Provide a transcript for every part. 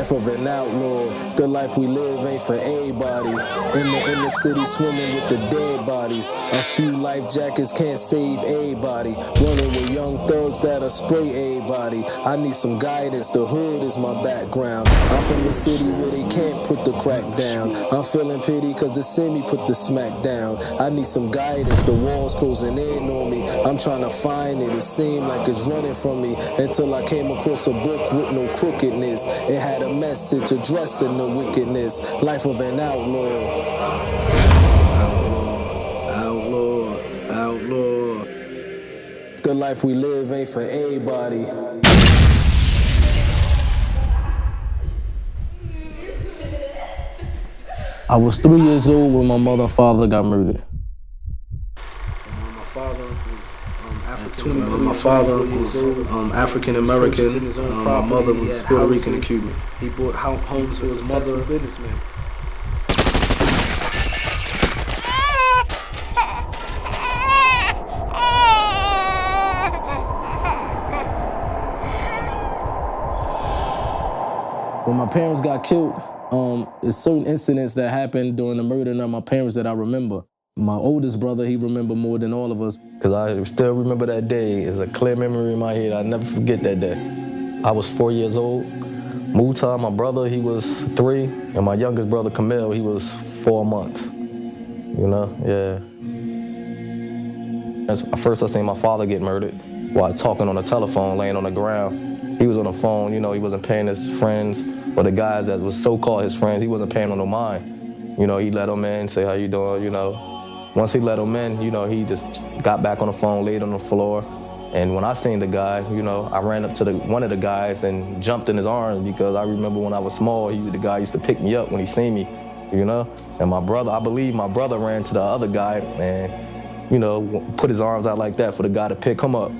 Life of an outlaw, the life we live ain't for everybody. In the city swimming with the dead bodies. A few life jackets can't save everybody. Running with young thugs that'll spray everybody. I need some guidance, the hood is my background. I'm from the city where they can't put the crack down. I'm feeling pity cause the semi put the smack down. I need some guidance, the walls closing in on me. I'm trying to find it, it seemed like it's running from me. Until I came across a book with no crookedness. It had a message addressing the wickedness. Life of an outlaw. Outlaw, outlaw, outlaw. The life we live ain't for everybody. I was 3 years old when my mother and father got murdered. My father was African American. My mother was Puerto Rican and Cuban. He bought homes for his mother. Businessman. When my parents got killed, there's certain incidents that happened during the murder of my parents that I remember. My oldest brother, he remembered more than all of us. Because I still remember that day. It's a clear memory in my head. I never forget that day. I was 4 years old. Mutah, my brother, he was 3. And my youngest brother, Camille, he was 4 months. You know, yeah. First I seen my father get murdered while talking on the telephone, laying on the ground. He was on the phone, you know, he wasn't paying his friends, or the guys that was so-called his friends, he wasn't paying on no mind. You know, he let them in, say, how you doing, you know. Once he let him in, you know, he just got back on the phone, laid on the floor. And when I seen the guy, you know, I ran up to one of the guys and jumped in his arms because I remember when I was small, the guy used to pick me up when he seen me, you know. And my brother, I believe my brother ran to the other guy and, you know, put his arms out like that for the guy to pick him up.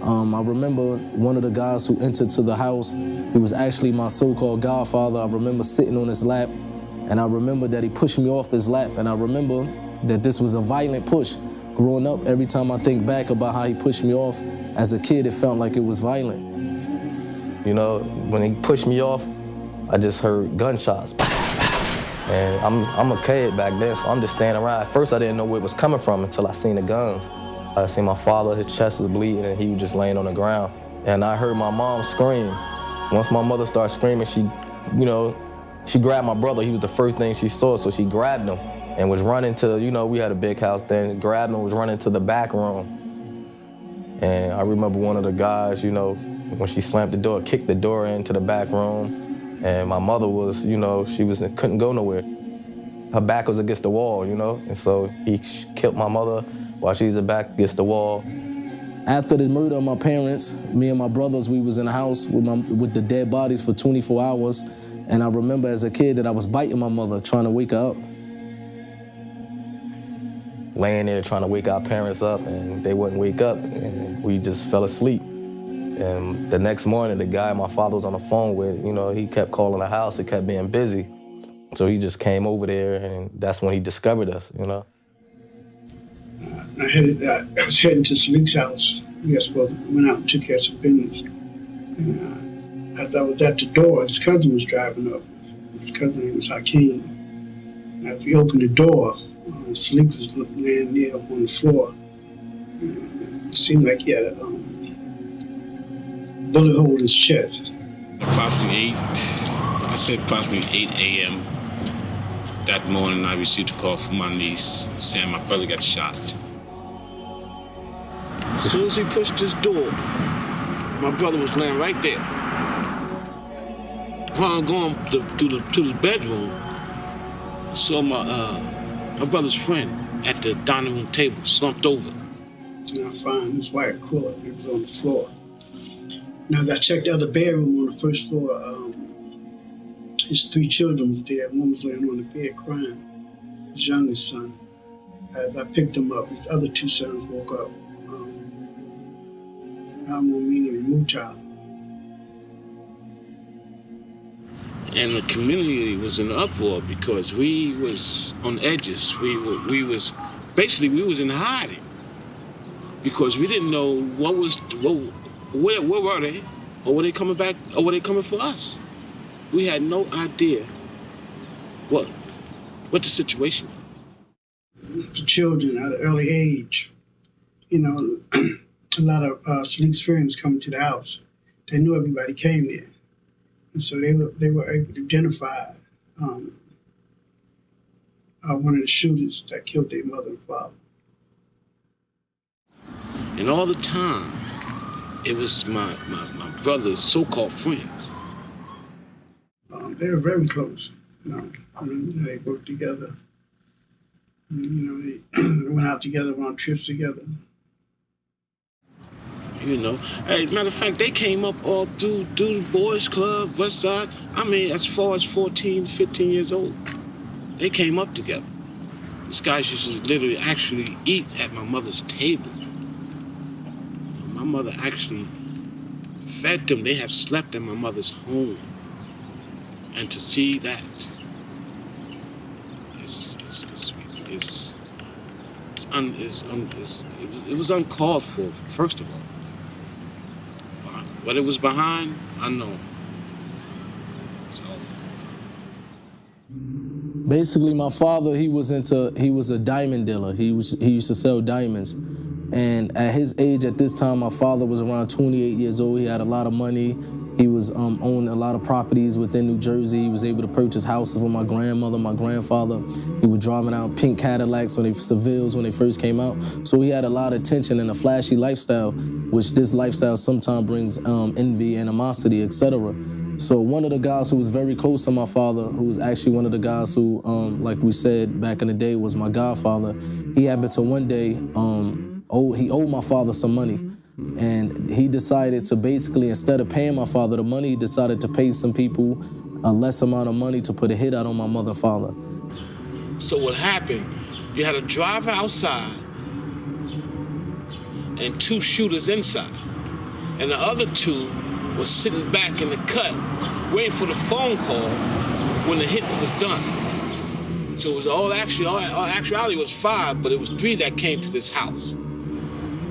I remember one of the guys who entered to the house, he was actually my so-called godfather. I remember sitting on his lap, and I remember that he pushed me off his lap, and I remember that this was a violent push. Growing up, every time I think back about how he pushed me off, as a kid, it felt like it was violent. You know, when he pushed me off, I just heard gunshots. And I'm a kid back then, so I'm just standing around. At first, I didn't know where it was coming from until I seen the guns. I seen my father, his chest was bleeding, and he was just laying on the ground. And I heard my mom scream. Once my mother started screaming, she grabbed my brother. He was the first thing she saw, so she grabbed him and was running to, you know, we had a big house then, grabbed him and was running to the back room. And I remember one of the guys, you know, when she slammed the door, kicked the door into the back room. And my mother was, you know, couldn't go nowhere. Her back was against the wall, you know, and so he killed my mother while she's back against the wall. After the murder of my parents, me and my brothers, we was in the house with the dead bodies for 24 hours. And I remember as a kid that I was biting my mother, trying to wake her up. Laying there trying to wake our parents up, and they wouldn't wake up, and we just fell asleep. And the next morning, the guy my father was on the phone with, you know, he kept calling the house, it kept being busy. So he just came over there, and that's when he discovered us, you know. I was heading to Syke's house. We went out and took care of some business. And as I was at the door, his cousin was driving up. His cousin name was Hakeem. And as we opened the door, Syke was laying there on the floor. It seemed like he had a bullet hole in his chest. Approximately 8 a.m. that morning, I received a call from my niece saying my brother got shot. As soon as he pushed his door, my brother was laying right there. While I'm going to the bedroom, I saw my brother's friend at the dining room table, slumped over. And I found his white cord, it was on the floor. Now, as I checked the other bedroom on the first floor, his 3 children was there. One was laying on the bed crying, his youngest son. As I picked him up, his other 2 sons woke up. Rahimi and Mutah. And the community was in uproar because we was on edges. We was in hiding because we didn't know where were they, or were they coming back, or were they coming for us? We had no idea what the situation was. The children at an early age, you know, a lot of Syke's friends coming to the house. They knew everybody came there. And so they were able to identify one of the shooters that killed their mother and father. And all the time, it was my brother's so-called friends. They were very close. You know, I mean, they worked together. You know, they went out together, went on trips together. You know, hey, matter of fact, they came up all through the boys club, West Side. I mean, as far as 14, 15 years old. They came up together. These guys used to literally actually eat at my mother's table. My mother actually fed them. They have slept in my mother's home. And to see that, it was uncalled for, first of all. What it was behind, unknown. So. Basically, my father, he was a diamond dealer. He used to sell diamonds. And at his age, at this time, my father was around 28 years old. He had a lot of money. He was owned a lot of properties within New Jersey. He was able to purchase houses with my grandmother, my grandfather. He was driving out pink Cadillacs Sevilles when they first came out. So he had a lot of attention and a flashy lifestyle, which this lifestyle sometimes brings envy, animosity, etc. So one of the guys who was very close to my father, who was actually one of the guys who, like we said back in the day, was my godfather. He happened to one day, he owed my father some money. And he decided to basically, instead of paying my father the money, he decided to pay some people a less amount of money to put a hit out on my mother and father. So what happened, you had a driver outside and two shooters inside. And the other two was sitting back in the cut, waiting for the phone call when the hit was done. So it was all actuality was 5, but it was 3 that came to this house.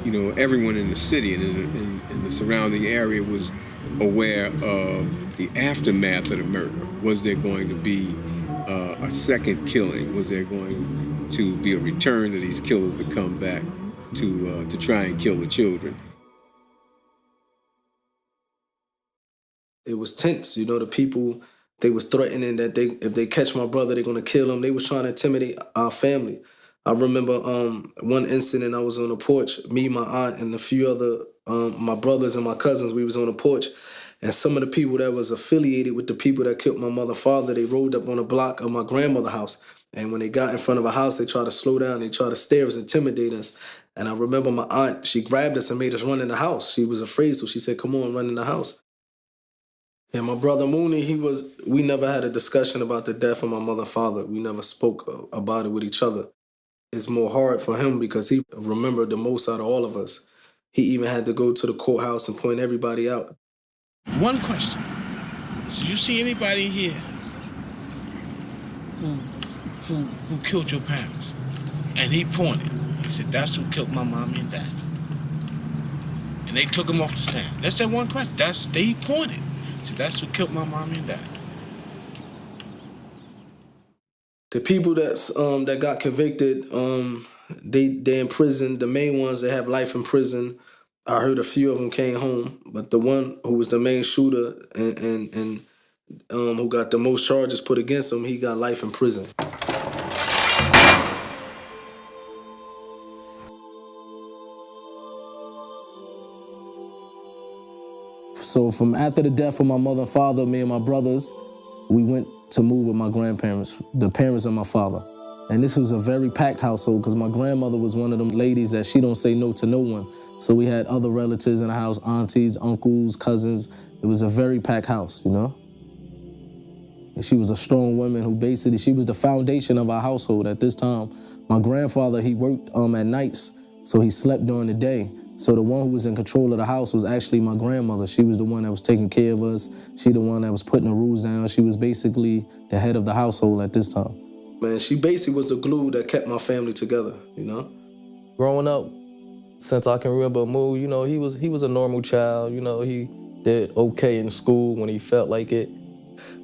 You know, everyone in the city and in the surrounding area was aware of the aftermath of the murder. Was there going to be a second killing? Was there going to be a return of these killers to come back to try and kill the children? It was tense, you know, the people, they was threatening that if they catch my brother, they're gonna kill him. They was trying to intimidate our family. I remember one incident, I was on the porch, me, my aunt, and a few other, my brothers and my cousins, we was on the porch, and some of the people that was affiliated with the people that killed my mother and father, they rolled up on a block of my grandmother's house. And when they got in front of a house, they tried to slow down, they tried to stare us, intimidate us. And I remember my aunt, she grabbed us and made us run in the house. She was afraid, so she said, come on, run in the house. And my brother Mooney, we never had a discussion about the death of my mother and father. We never spoke about it with each other. It's more hard for him because he remembered the most out of all of us. He even had to go to the courthouse and point everybody out. One question. So you see anybody here who killed your parents? And he pointed. He said, that's who killed my mommy and dad. And they took him off the stand. That's that one question. He pointed. He said, that's who killed my mommy and dad. The people that got convicted, they in prison. The main ones that have life in prison, I heard a few of them came home, but the one who was the main shooter and who got the most charges put against him, he got life in prison. So from after the death of my mother and father, me and my brothers, we went to move with my grandparents, the parents of my father. And this was a very packed household because my grandmother was one of them ladies that she don't say no to no one. So we had other relatives in the house, aunties, uncles, cousins. It was a very packed house, you know? And she was a strong woman who basically, she was the foundation of our household at this time. My grandfather, he worked at nights, so he slept during the day. So the one who was in control of the house was actually my grandmother. She was the one that was taking care of us. She the one that was putting the rules down. She was basically the head of the household at this time. Man, she basically was the glue that kept my family together, you know? Growing up, since I can remember Moo, you know, he was a normal child. You know, he did okay in school when he felt like it.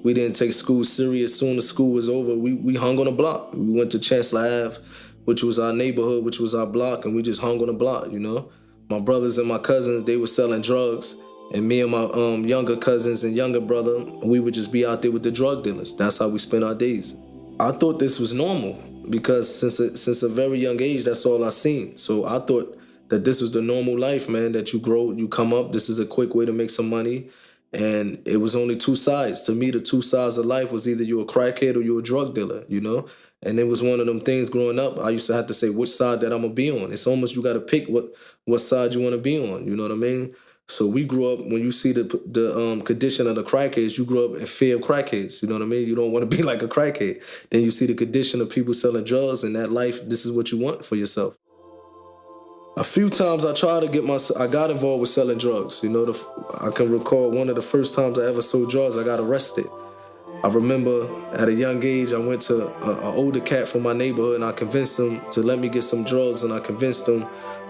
We didn't take school serious. Soon as school was over, we hung on the block. We went to Chancellor Ave, which was our neighborhood, which was our block, and we just hung on the block, you know? My brothers and my cousins, they were selling drugs, and me and my younger cousins and younger brother, we would just be out there with the drug dealers. That's how we spent our days. I thought this was normal because since a very young age, that's all I seen. So I thought that this was the normal life, man, that you grow, you come up, this is a quick way to make some money. And it was only two sides. To me, the two sides of life was either you're a crackhead or you're a drug dealer, you know? And it was one of them things growing up, I used to have to say which side that I'm going to be on. It's almost you got to pick what side you want to be on, you know what I mean? So we grew up, when you see the condition of the crackheads, you grew up in fear of crackheads, you know what I mean? You don't want to be like a crackhead. Then you see the condition of people selling drugs, and that life, this is what you want for yourself. A few times I got involved with selling drugs. You know, I can recall one of the first times I ever sold drugs, I got arrested. I remember at a young age, I went to an older cat from my neighborhood, and I convinced him to let me get some drugs, and I convinced him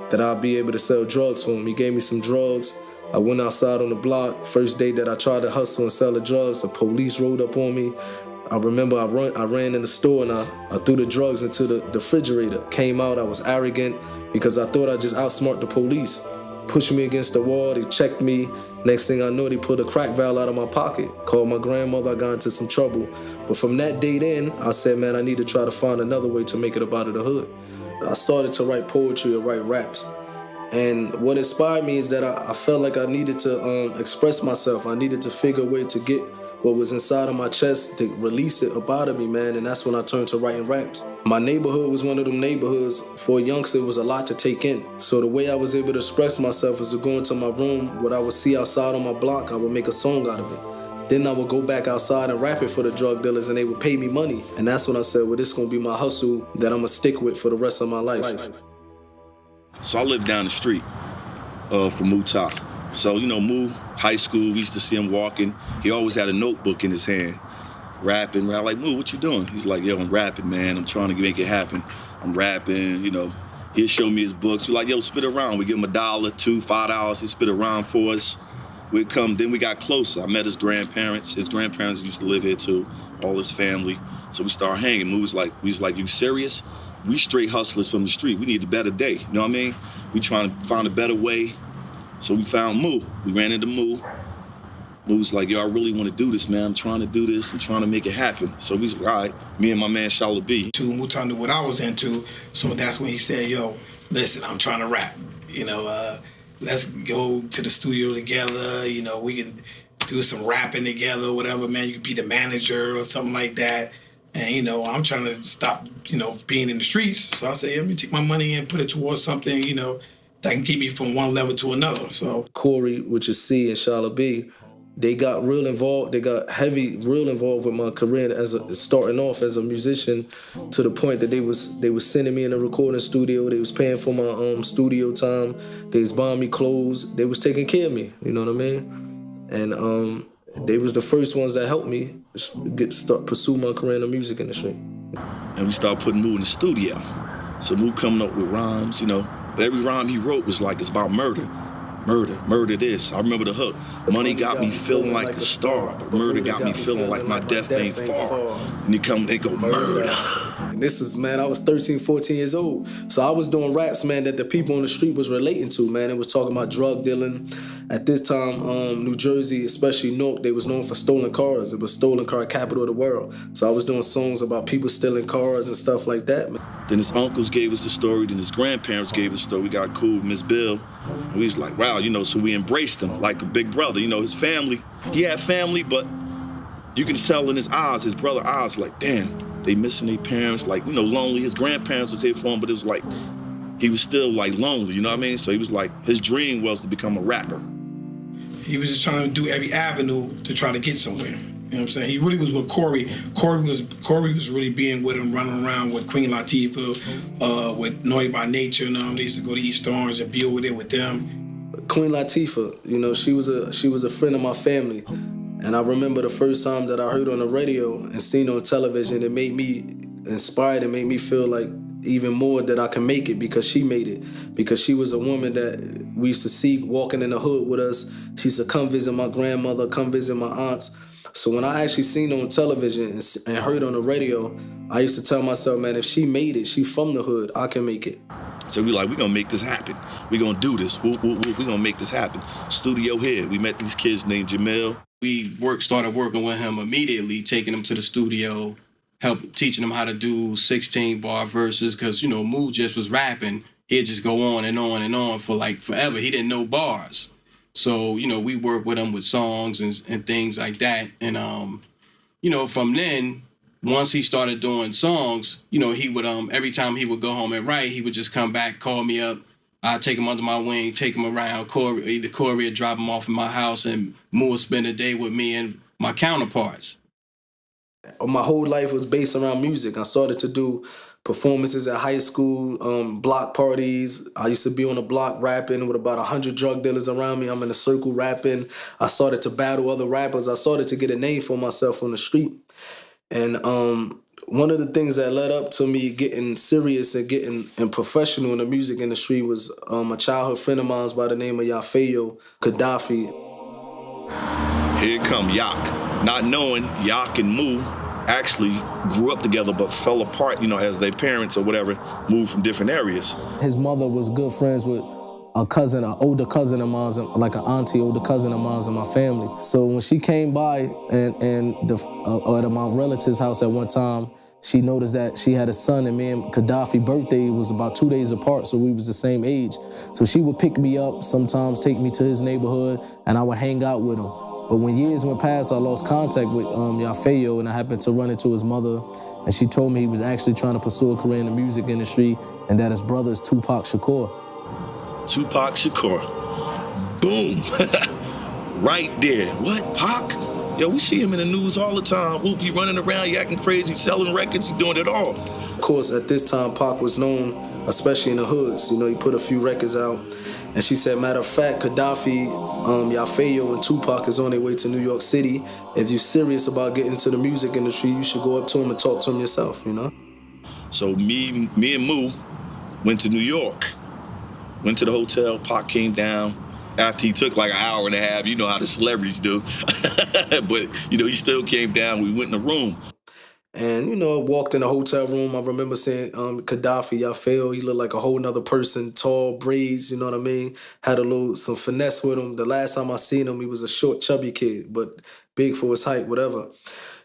that I'd be able to sell drugs for him. He gave me some drugs. I went outside on the block. First day that I tried to hustle and sell the drugs, the police rolled up on me. I remember I ran in the store and I threw the drugs into the refrigerator. Came out, I was arrogant because I thought I'd just outsmart the police. Pushed me against the wall, they checked me. Next thing I know, they pulled a crack vial out of my pocket. Called my grandmother, I got into some trouble. But from that day then, I said, man, I need to try to find another way to make it up out of the hood. I started to write poetry or write raps. And what inspired me is that I felt like I needed to express myself. I needed to figure a way to get what was inside of my chest, to release it up out of me, man. And that's when I turned to writing raps. My neighborhood was one of them neighborhoods, for a youngster, it was a lot to take in. So the way I was able to express myself was to go into my room, what I would see outside on my block, I would make a song out of it. Then I would go back outside and rap it for the drug dealers, and they would pay me money. And that's when I said, well, this is going to be my hustle that I'm going to stick with for the rest of my life. So I lived down the street from Mutah. So, you know, Mu, high school, we used to see him walking. He always had a notebook in his hand, rapping. I'm like, Mu, what you doing? He's like, yo, I'm rapping, man. I'm trying to make it happen. I'm rapping, you know. He'd show me his books. We're like, yo, spit around. We give him $1, $2, $5. He'd spit around for us. We'd come, then we got closer. I met his grandparents. His grandparents used to live here too, all his family. So we started hanging. Mu was like, you serious? We straight hustlers from the street. We need a better day, you know what I mean? We trying to find a better way. So we found Mu. We ran into Mu. Mu was like, yo, I really want to do this, man. I'm trying to do this. I'm trying to make it happen. So we was like, all right, me and my man, Shala B. Mutah knew what I was into, so that's when he said, yo, listen, I'm trying to rap. You know, let's go to the studio together. You know, we can do some rapping together, whatever, man. You could be the manager or something like that. And, you know, I'm trying to stop, you know, being in the streets. So I said, let me take my money and put it towards something, you know, that can keep me from one level to another. So Corey, which is C, and Shala B, they got real involved. They got real involved with my career starting off as a musician, to the point that they was sending me in a recording studio. They was paying for my studio time. They was buying me clothes. They was taking care of me. You know what I mean? And they was the first ones that helped me pursue my career in the music industry. And we started putting Mu in the studio. So Mu coming up with rhymes, you know. But every rhyme he wrote was like, it's about murder. Murder this. I remember the hook. Money got me feeling like a star, but murder got me feeling like my death ain't far. And they go, murder. And this is, man, I was 13, 14 years old. So I was doing raps, man, that the people on the street was relating to, man. It was talking about drug dealing. At this time, New Jersey, especially Newark, they was known for stolen cars. It was stolen car capital of the world. So I was doing songs about people stealing cars and stuff like that, man. Then his uncles gave us the story, then his grandparents gave us the story. We got cool with Miss Bill. And we was like, wow, you know, so we embraced him like a big brother. You know, his family, he had family, but you can tell in his eyes, his brother's eyes, like, damn, they missing their parents, like, you know, lonely. His grandparents was here for him, but it was like, he was still like lonely, you know what I mean? So he was like, his dream was to become a rapper. He was just trying to do every avenue to try to get somewhere. You know what I'm saying? He really was with Corey. Corey was really being with him, running around with Queen Latifah, with Naughty by Nature. You know, they used to go to East Orange and be over there with them. Queen Latifah, you know, she was a friend of my family. And I remember the first time that I heard on the radio and seen on television, it made me inspired. It made me feel like even more that I can make it, because she made it. Because she was a woman that we used to see walking in the hood with us. She used to come visit my grandmother, come visit my aunts. So when I actually seen her on television and heard on the radio, I used to tell myself, man, if she made it, she from the hood, I can make it. So we like, we gonna make this happen. We gonna do this. We gonna make this happen. Studio here. We met these kids named Jamel. We started working with him immediately, taking him to the studio, teaching him how to do 16-bar verses, because, you know, Moo just was rapping. He'd just go on and on and on for like forever. He didn't know bars. So, you know, we worked with him with songs and things like that. And, you know, from then, once he started doing songs, you know, he would, every time he would go home and write, he would just come back, call me up. I'd take him under my wing, take him around. Either Corey would drop him off in my house, and Moo would spend a day with me and my counterparts. My whole life was based around music. I started to do performances at high school, block parties. I used to be on the block rapping with about 100 drug dealers around me. I'm in a circle rapping. I started to battle other rappers. I started to get a name for myself on the street. And one of the things that led up to me getting serious and getting professional in the music industry was a childhood friend of mine by the name of Yafeo Gaddafi. Here come Yak. Not knowing Yak and Moo actually grew up together but fell apart, you know, as their parents or whatever moved from different areas. His mother was good friends with an older cousin of mine, like an auntie, older cousin of mine in my family. So when she came by at my relative's house at one time, she noticed that she had a son, and me and Gaddafi's birthday was about 2 days apart, so we was the same age. So she would pick me up, sometimes take me to his neighborhood, and I would hang out with him. But when years went past, I lost contact with Yafeo, and I happened to run into his mother, and she told me he was actually trying to pursue a career in the music industry, and that his brother is Tupac Shakur. Tupac Shakur. Boom. Right there. What, Pac? Yo, we see him in the news all the time. We'll be running around, he acting crazy, selling records, he doing it all. Of course, at this time, Pac was known, especially in the hoods. You know, he put a few records out. And she said, matter of fact, Gaddafi, Yafeo, and Tupac is on their way to New York City. If you're serious about getting into the music industry, you should go up to him and talk to him yourself, you know? So me and Moo went to New York. Went to the hotel, Pac came down. After he took like an hour and a half, you know how the celebrities do. But, you know, he still came down. We went in the room. And, you know, walked in the hotel room. I remember seeing Gaddafi, Yafeo. He looked like a whole nother person, tall, braids, you know what I mean? Had some finesse with him. The last time I seen him, he was a short, chubby kid, but big for his height, whatever.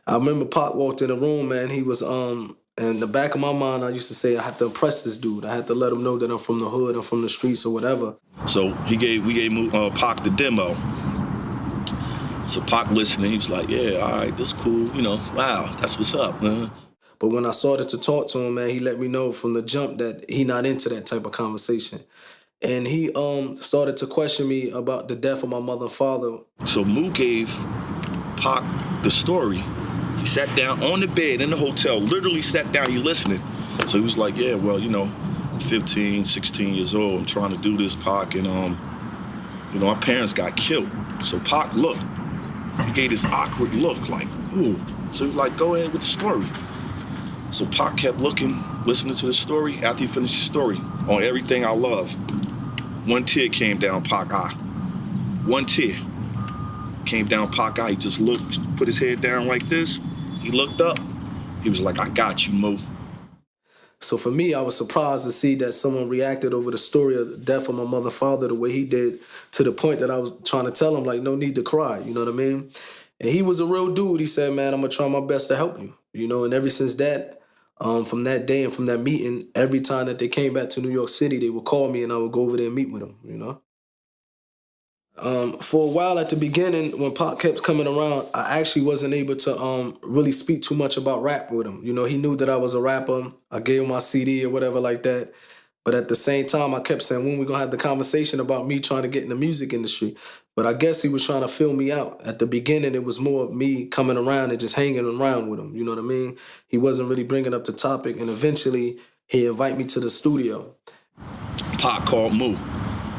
I remember Pac walked in the room, man. He was, in the back of my mind, I used to say, I have to impress this dude. I had to let him know that I'm from the hood, I'm from the streets or whatever. So we gave Pac the demo. So Pac listening, he was like, yeah, all right, this cool, you know, wow, that's what's up, man. But when I started to talk to him, man, he let me know from the jump that he not into that type of conversation. And he started to question me about the death of my mother and father. So Moo gave Pac the story. He sat down on the bed in the hotel, literally sat down, he listening. So he was like, yeah, well, you know, 15, 16 years old, I'm trying to do this, Pac, and, you know, my parents got killed. So Pac looked. He gave this awkward look, like, ooh. So he was like, go ahead with the story. So Pac kept looking, listening to the story. After he finished the story, on everything I love, one tear came down Pac's eye. One tear came down Pac's eye. He just looked, put his head down like this. He looked up. He was like, I got you, Mo. So for me, I was surprised to see that someone reacted over the story of the death of my mother and father the way he did, to the point that I was trying to tell him, like, no need to cry, you know what I mean? And he was a real dude. He said, man, I'm going to try my best to help you, you know? And ever since that, from that day and from that meeting, every time that they came back to New York City, they would call me and I would go over there and meet with them, you know? For a while at the beginning, when Pac kept coming around, I actually wasn't able to really speak too much about rap with him. You know, he knew that I was a rapper. I gave him my CD or whatever like that. But at the same time, I kept saying, when we going to have the conversation about me trying to get in the music industry? But I guess he was trying to fill me out. At the beginning, it was more of me coming around and just hanging around with him. You know what I mean? He wasn't really bringing up the topic. And eventually, he invited me to the studio. Pac called Moo.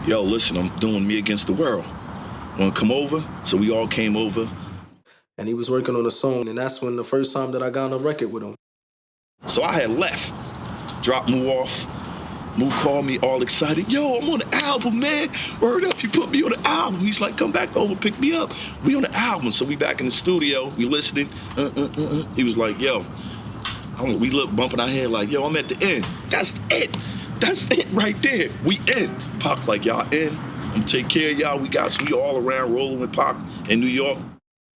Yo, listen, I'm doing Me Against the World. Want to come over? So we all came over. And he was working on a song, and that's when the first time that I got on a record with him. So I had left, dropped Moo off, Moo called me all excited. Yo, I'm on the album, man. Word up, you put me on the album. He's like, come back over, pick me up. We on the album. So we back in the studio, we listening. He was like, yo, we look bumping our head like, yo, I'm at the end. That's it. That's it right there. We in. Pac like, y'all in. I'm gonna take care of y'all. We all around rolling with Pac in New York.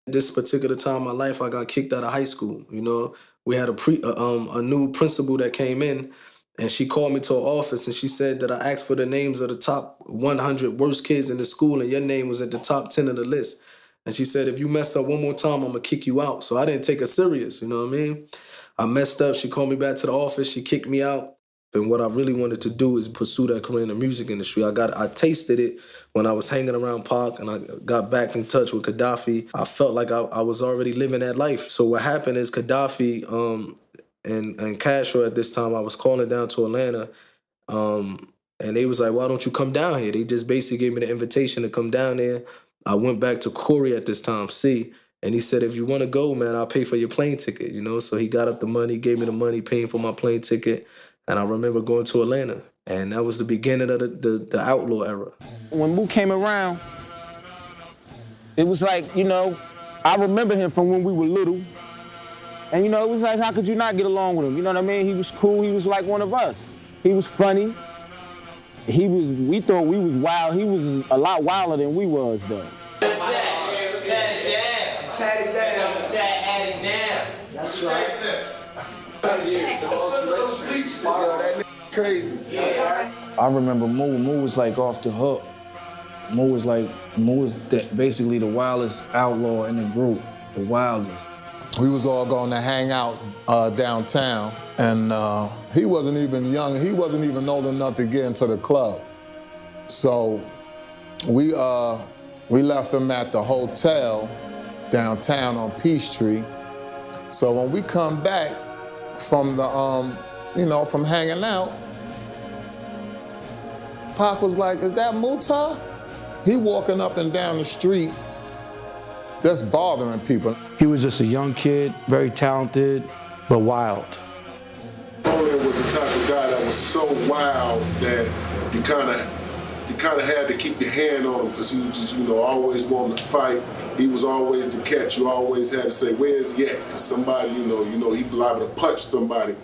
This particular time in my life, I got kicked out of high school. You know, we had a new principal that came in, and she called me to her office, and she said that I asked for the names of the top 100 worst kids in the school, and your name was at the top 10 of the list. And she said, if you mess up one more time, I'm gonna kick you out. So I didn't take her serious, you know what I mean? I messed up. She called me back to the office. She kicked me out. And what I really wanted to do is pursue that career in the music industry. I tasted it when I was hanging around Pac, and I got back in touch with Gaddafi. I felt like I was already living that life. So what happened is Gaddafi and Kastro at this time, I was calling down to Atlanta, and they was like, why don't you come down here? They just basically gave me the invitation to come down there. I went back to Corey at this time, C, and he said, if you want to go, man, I'll pay for your plane ticket, you know? So he got up the money, gave me the money, paying for my plane ticket. And I remember going to Atlanta, and that was the beginning of the Outlaw era. When Moo came around, it was like, you know, I remember him from when we were little. And, you know, it was like, how could you not get along with him? You know what I mean? He was cool. He was like one of us. He was funny. We thought we was wild. He was a lot wilder than we was, though. What's that? Tat it down. Tat it down. That's right. Crazy. I remember Moo was like off the hook. Moo was basically the wildest outlaw in the group, the wildest. We was all going to hang out downtown, and he wasn't even young. He wasn't even old enough to get into the club. So we left him at the hotel downtown on Peachtree. So when we come back from the, from hanging out, Pac was like, is that Mutah? He walking up and down the street, that's bothering people. He was just a young kid, very talented, but wild. Napoleon was the type of guy that was so wild that you kind of had to keep your hand on him because he was just, always wanting to fight. He was always the catch. You always had to say, where's he at? Because somebody, he be liable to punch somebody.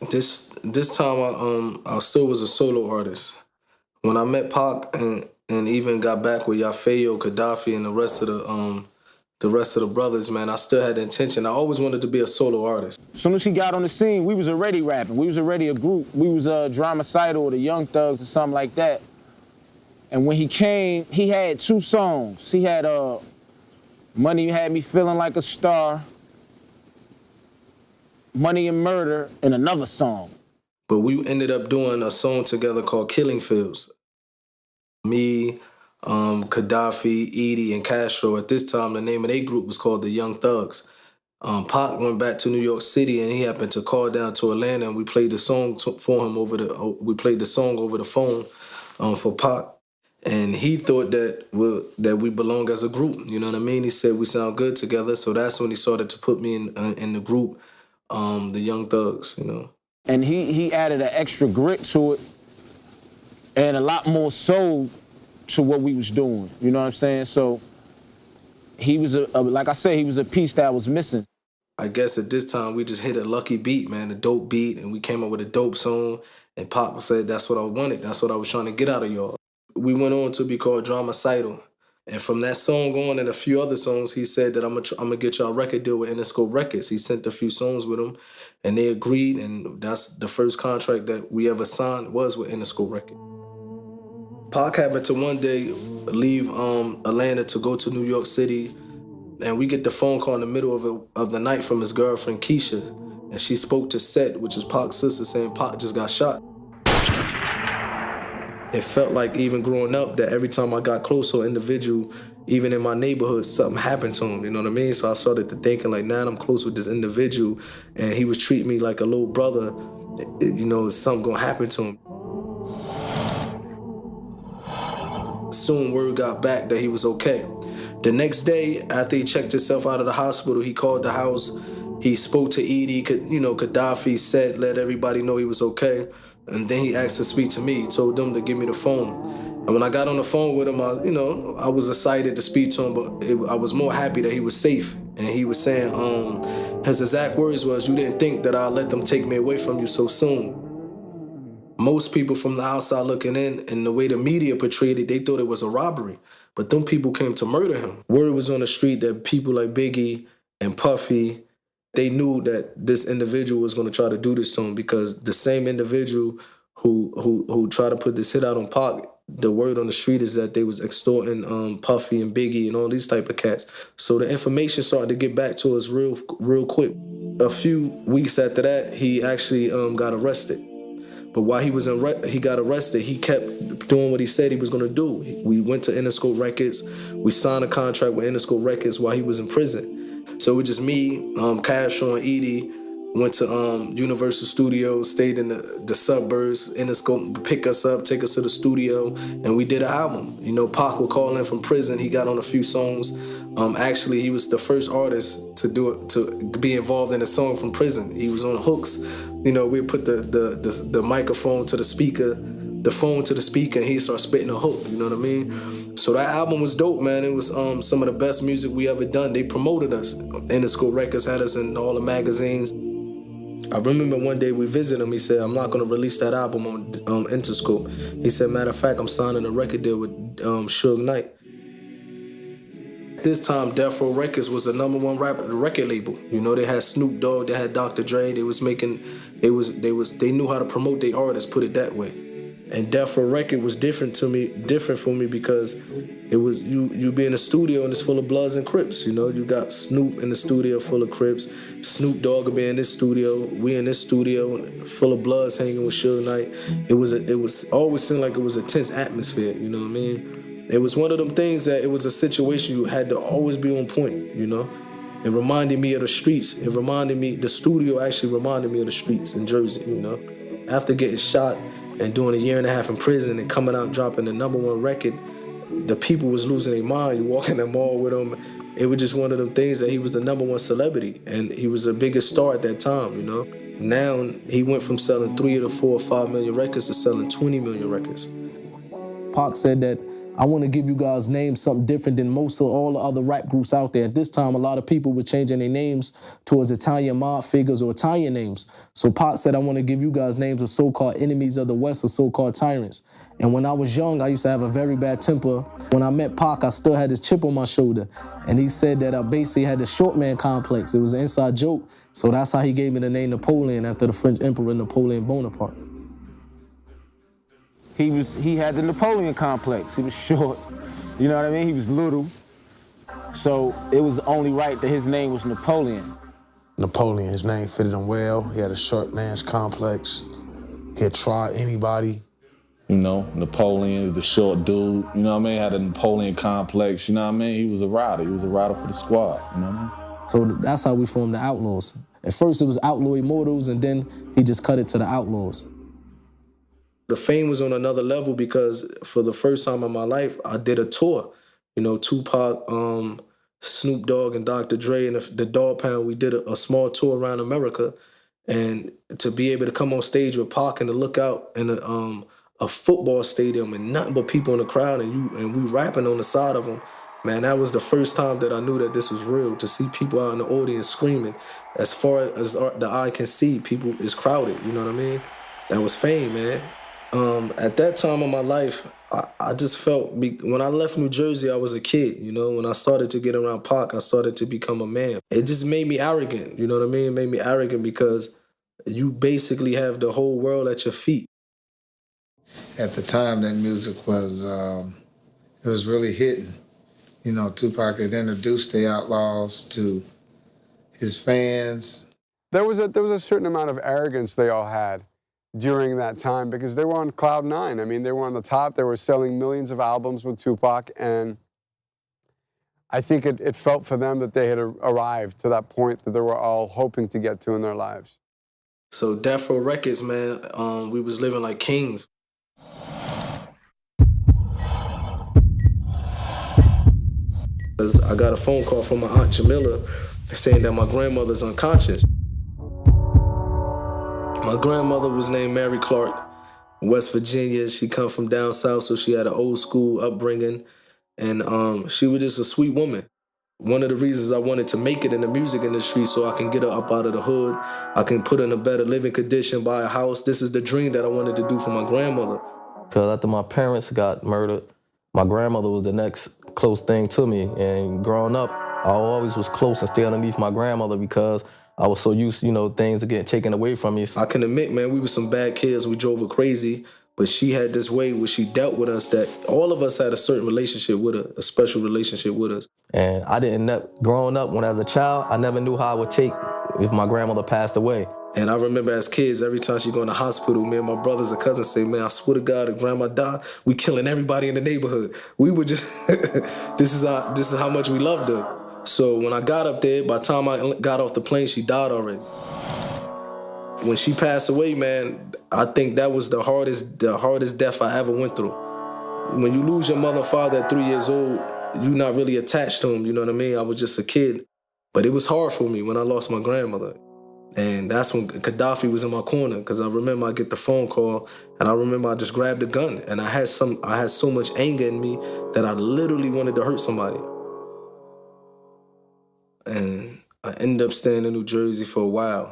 This time I still was a solo artist. When I met Pac and even got back with Yafeo, Gaddafi, and the rest of the brothers, man, I still had the intention. I always wanted to be a solo artist. As soon as he got on the scene, we was already rapping. We was already a group. We was Dramacidal or the Young Thugs or something like that. And when he came, he had 2 songs. He had Money Had Me Feeling Like a Star, Money and Murder, and another song. But we ended up doing a song together called Killing Fields. Me, Gaddafi, Edie, and Kastro. At this time, the name of their group was called the Young Thugs. Pac went back to New York City, and he happened to call down to Atlanta, and we played the song for him over the phone for Pac. And he thought that we belong as a group. You know what I mean? He said we sound good together, so that's when he started to put me in the group, the Young Thugs. And he added an extra grit to it and a lot more soul to what we was doing. You know what I'm saying? So he was like I said, he was a piece that was missing. I guess at this time we just hit a lucky beat, man, a dope beat, and we came up with a dope song. And Pop said, "That's what I wanted. That's what I was trying to get out of y'all." We went on to be called Dramacidal. And from that song on and a few other songs, he said that I'm gonna get y'all a record deal with Interscope Records. He sent a few songs with him, and they agreed, and that's the first contract that we ever signed was with Interscope Records. Pac happened to one day leave Atlanta to go to New York City, and we get the phone call in the middle of the night from his girlfriend, Keisha, and she spoke to Set, which is Pac's sister, saying Pac just got shot. It felt like even growing up that every time I got close to an individual, even in my neighborhood, something happened to him, you know what I mean? So I started to thinking like, now I'm close with this individual and he was treating me like a little brother, something gonna happen to him. Soon word got back that he was okay. The next day, after he checked himself out of the hospital, he called the house He spoke to Edie, Gaddafi said, let everybody know he was okay. And then he asked to speak to me. He told them to give me the phone. And when I got on the phone with him, I was excited to speak to him, but I was more happy that he was safe. And he was saying, his exact words was, "You didn't think that I'd let them take me away from you so soon." Most people from the outside looking in, and the way the media portrayed it, they thought it was a robbery. But them people came to murder him. Word was on the street that people like Biggie and Puffy, they knew that this individual was going to try to do this to him, because the same individual who tried to put this hit out on Pac, the word on the street is that they was extorting Puffy and Biggie and all these type of cats. So the information started to get back to us real quick. A few weeks after that, he actually got arrested. But while he got arrested, he kept doing what he said he was going to do. We went to Interscope Records. We signed a contract with Interscope Records while he was in prison. So it was just me, Kastro, and Edie. Went to Universal Studios, stayed in the suburbs. Interscope would pick us up, take us to the studio, and we did an album. Pac would call in from prison. He got on a few songs. Actually, he was the first artist to be involved in a song from prison. He was on hooks. We put the microphone to the speaker, the phone to the speaker, and he started spitting a hook. You know what I mean? So that album was dope, man. It was some of the best music we ever done. They promoted us. Interscope Records had us in all the magazines. I remember one day we visited him. He said, "I'm not going to release that album on Interscope." He said, "Matter of fact, I'm signing a record deal with Suge Knight." This time, Death Row Records was the #1 record label. They had Snoop Dogg, they had Dr. Dre. They knew how to promote their artists, put it that way. And Death Row Record was different for me because it was you be in the studio and it's full of Bloods and Crips. You got Snoop in the studio full of Crips. Snoop Dogg would be in this studio. We in this studio full of Bloods hanging with Suge Knight. It was always seemed like it was a tense atmosphere. You know what I mean? It was one of them things that it was a situation you had to always be on point. It reminded me of the streets. The studio actually reminded me of the streets in Jersey. After getting shot and doing 1.5 years in prison and coming out dropping the #1 record, the people was losing their mind. You walk in the mall with him. It was just one of them things that he was the #1 celebrity, and he was the biggest star at that time. Now he went from selling 3 to 4 or 5 million records to selling 20 million records. Pac said that, "I want to give you guys names something different than most of all the other rap groups out there." At this time, a lot of people were changing their names towards Italian mob figures or Italian names. So Pac said, "I want to give you guys names of so-called enemies of the West or so-called tyrants." And when I was young, I used to have a very bad temper. When I met Pac, I still had this chip on my shoulder. And he said that I basically had the short man complex. It was an inside joke. So that's how he gave me the name Napoleon, after the French Emperor Napoleon Bonaparte. He had the Napoleon complex. He was short. You know what I mean? He was little. So it was only right that his name was Napoleon. Napoleon, his name fitted him well. He had a short man's complex. He'd try anybody. Napoleon is the short dude. You know what I mean? Had a Napoleon complex. You know what I mean? He was a rider. He was a rider for the squad. You know what I mean? So that's how we formed the Outlaws. At first it was Outlaw Immortals, and then he just cut it to the Outlaws. The fame was on another level because for the first time in my life, I did a tour. Tupac, Snoop Dogg, and Dr. Dre, and the Dog Pound, we did a small tour around America. And to be able to come on stage with Pac and to look out in a football stadium and nothing but people in the crowd and we rapping on the side of them, man, that was the first time that I knew that this was real. To see people out in the audience screaming, as far as the eye can see, people is crowded. You know what I mean? That was fame, man. At that time of my life, I just felt, when I left New Jersey, I was a kid, When I started to get around Pac, I started to become a man. It just made me arrogant, you know what I mean? It made me arrogant because you basically have the whole world at your feet. At the time, that music was, it was really hitting. Tupac had introduced the Outlaws to his fans. There was a certain amount of arrogance they all had during that time because they were on cloud nine. I mean, they were on the top. They were selling millions of albums with Tupac, and I think it felt for them that they had arrived to that point that they were all hoping to get to in their lives. So Death Row Records, man, we was living like kings. I got a phone call from my Aunt Jamila saying that my grandmother's unconscious. My grandmother was named Mary Clark, West Virginia. She come from down south, so she had an old school upbringing, and she was just a sweet woman. One of the reasons I wanted to make it in the music industry so I can get her up out of the hood, I can put her in a better living condition, buy a house. This is the dream that I wanted to do for my grandmother. Because after my parents got murdered, my grandmother was the next close thing to me. And growing up, I always was close and stay underneath my grandmother because I was so used to, things getting taken away from me. I can admit, man, we were some bad kids. We drove her crazy. But she had this way where she dealt with us that all of us had a certain relationship with her, a special relationship with us. And I growing up, when I was a child, I never knew how I would take if my grandmother passed away. And I remember as kids, every time she go in the hospital, me and my brothers and cousins say, man, I swear to God, if grandma died, we killing everybody in the neighborhood. We were just, this is how much we loved her. So when I got up there, by the time I got off the plane, she died already. When she passed away, man, I think that was the hardest death I ever went through. When you lose your mother and father at 3 years old, you're not really attached to them, you know what I mean? I was just a kid. But it was hard for me when I lost my grandmother. And that's when Gaddafi was in my corner, because I remember I get the phone call, and I remember I just grabbed a gun, and I had so much anger in me that I literally wanted to hurt somebody. And I ended up staying in New Jersey for a while,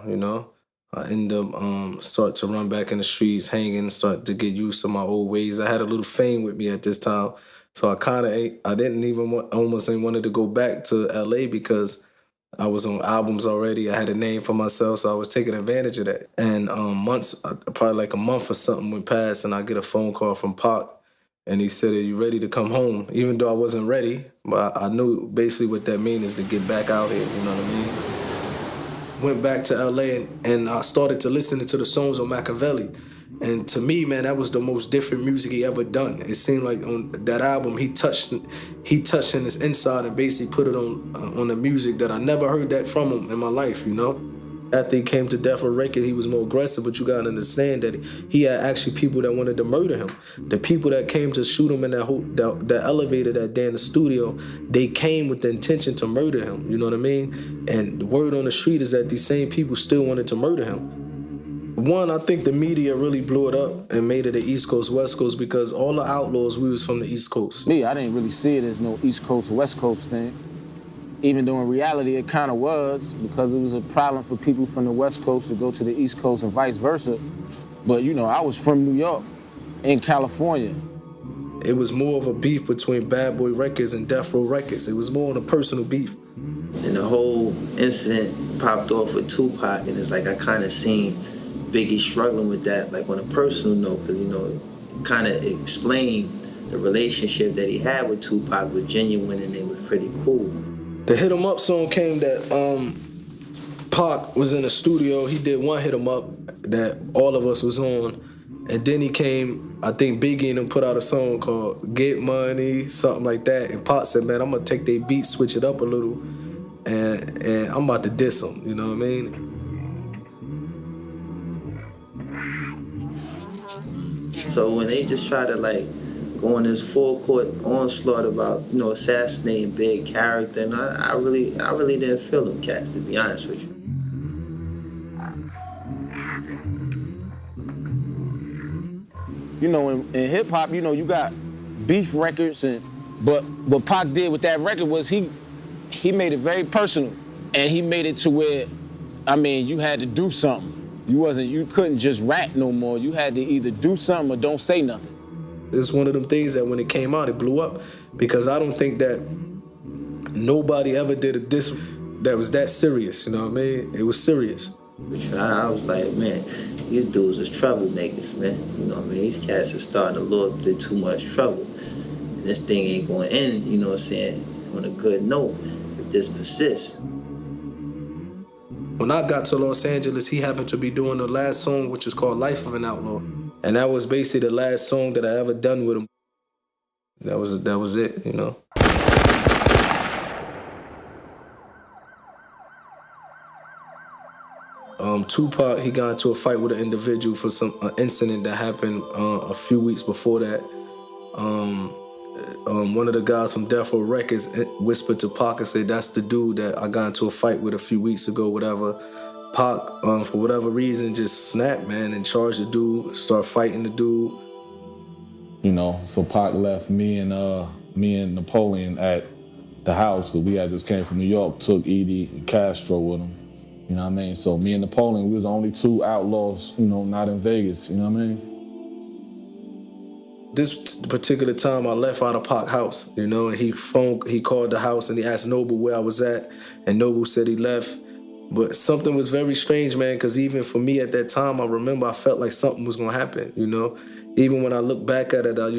I ended up start to run back in the streets, hanging, start to get used to my old ways. I had a little fame with me at this time, so I didn't even almost wanted to go back to LA because I was on albums already. I had a name for myself, so I was taking advantage of that. And probably like a month or something went past, and I get a phone call from Pac, and he said, "Are you ready to come home?" Even though I wasn't ready, but I knew basically what that means is to get back out here, you know what I mean? Went back to LA and I started to listen to the songs on Machiavelli. And to me, man, that was the most different music he ever done. It seemed like on that album, he touched in his inside and basically put it on the music that I never heard that from him in my life, After he came to Death Row Records, he was more aggressive, but you gotta understand that he had actually people that wanted to murder him. The people that came to shoot him in that elevator that day in the studio, they came with the intention to murder him, you know what I mean? And the word on the street is that these same people still wanted to murder him. One, I think the media really blew it up and made it the East Coast, West Coast, because all the Outlaws, we was from the East Coast. Me, I didn't really see it as no East Coast, West Coast thing. Even though in reality it kind of was, because it was a problem for people from the West Coast to go to the East Coast and vice versa. But I was from New York and California. It was more of a beef between Bad Boy Records and Death Row Records. It was more on a personal beef. And the whole incident popped off with Tupac, and it's like I kind of seen Biggie struggling with that, like on a personal note, because, it kind of explained the relationship that he had with Tupac was genuine and it was pretty cool. The Hit 'Em Up song came that Pac was in the studio. He did one Hit 'Em Up that all of us was on. And then he came, I think Biggie and him put out a song called Get Money, something like that. And Pac said, man, I'm going to take their beat, switch it up a little, and I'm about to diss them, you know what I mean? So when they just try to go on this full court onslaught about, assassinating big character, and I really didn't feel them cats, to be honest with you. In hip hop, you got beef records, but what Pac did with that record was he made it very personal, and he made it to where, you had to do something. You couldn't just rap no more. You had to either do something or don't say nothing. It's one of them things that when it came out, it blew up, because I don't think that nobody ever did a diss that was that serious, you know what I mean? It was serious. I was like, man, these dudes is troublemakers, man. You know what I mean? These cats are starting a little bit too much trouble. And this thing ain't going to end, on a good note if this persists. When I got to Los Angeles, he happened to be doing the last song, which is called Life of an Outlaw. And that was basically the last song that I ever done with him. That was it, Tupac, he got into a fight with an individual for some incident that happened a few weeks before that. one of the guys from Death Row Records whispered to Pac and said, that's the dude that I got into a fight with a few weeks ago, whatever. Pac, for whatever reason, just snapped, man, and charged the dude, start fighting the dude. You know, so Pac left me and Napoleon at the house, because we had just came from New York, took Edie and Kastro with him. You know what I mean? So me and Napoleon, we was the only two outlaws, you know, not in Vegas, you know what I mean? This particular time I left out of Pac house, you know, and he called the house and he asked Noble where I was at, and Noble said he left. But something was very strange, man, because even for me at that time, I remember I felt like something was gonna happen, you know? Even when I look back at it, I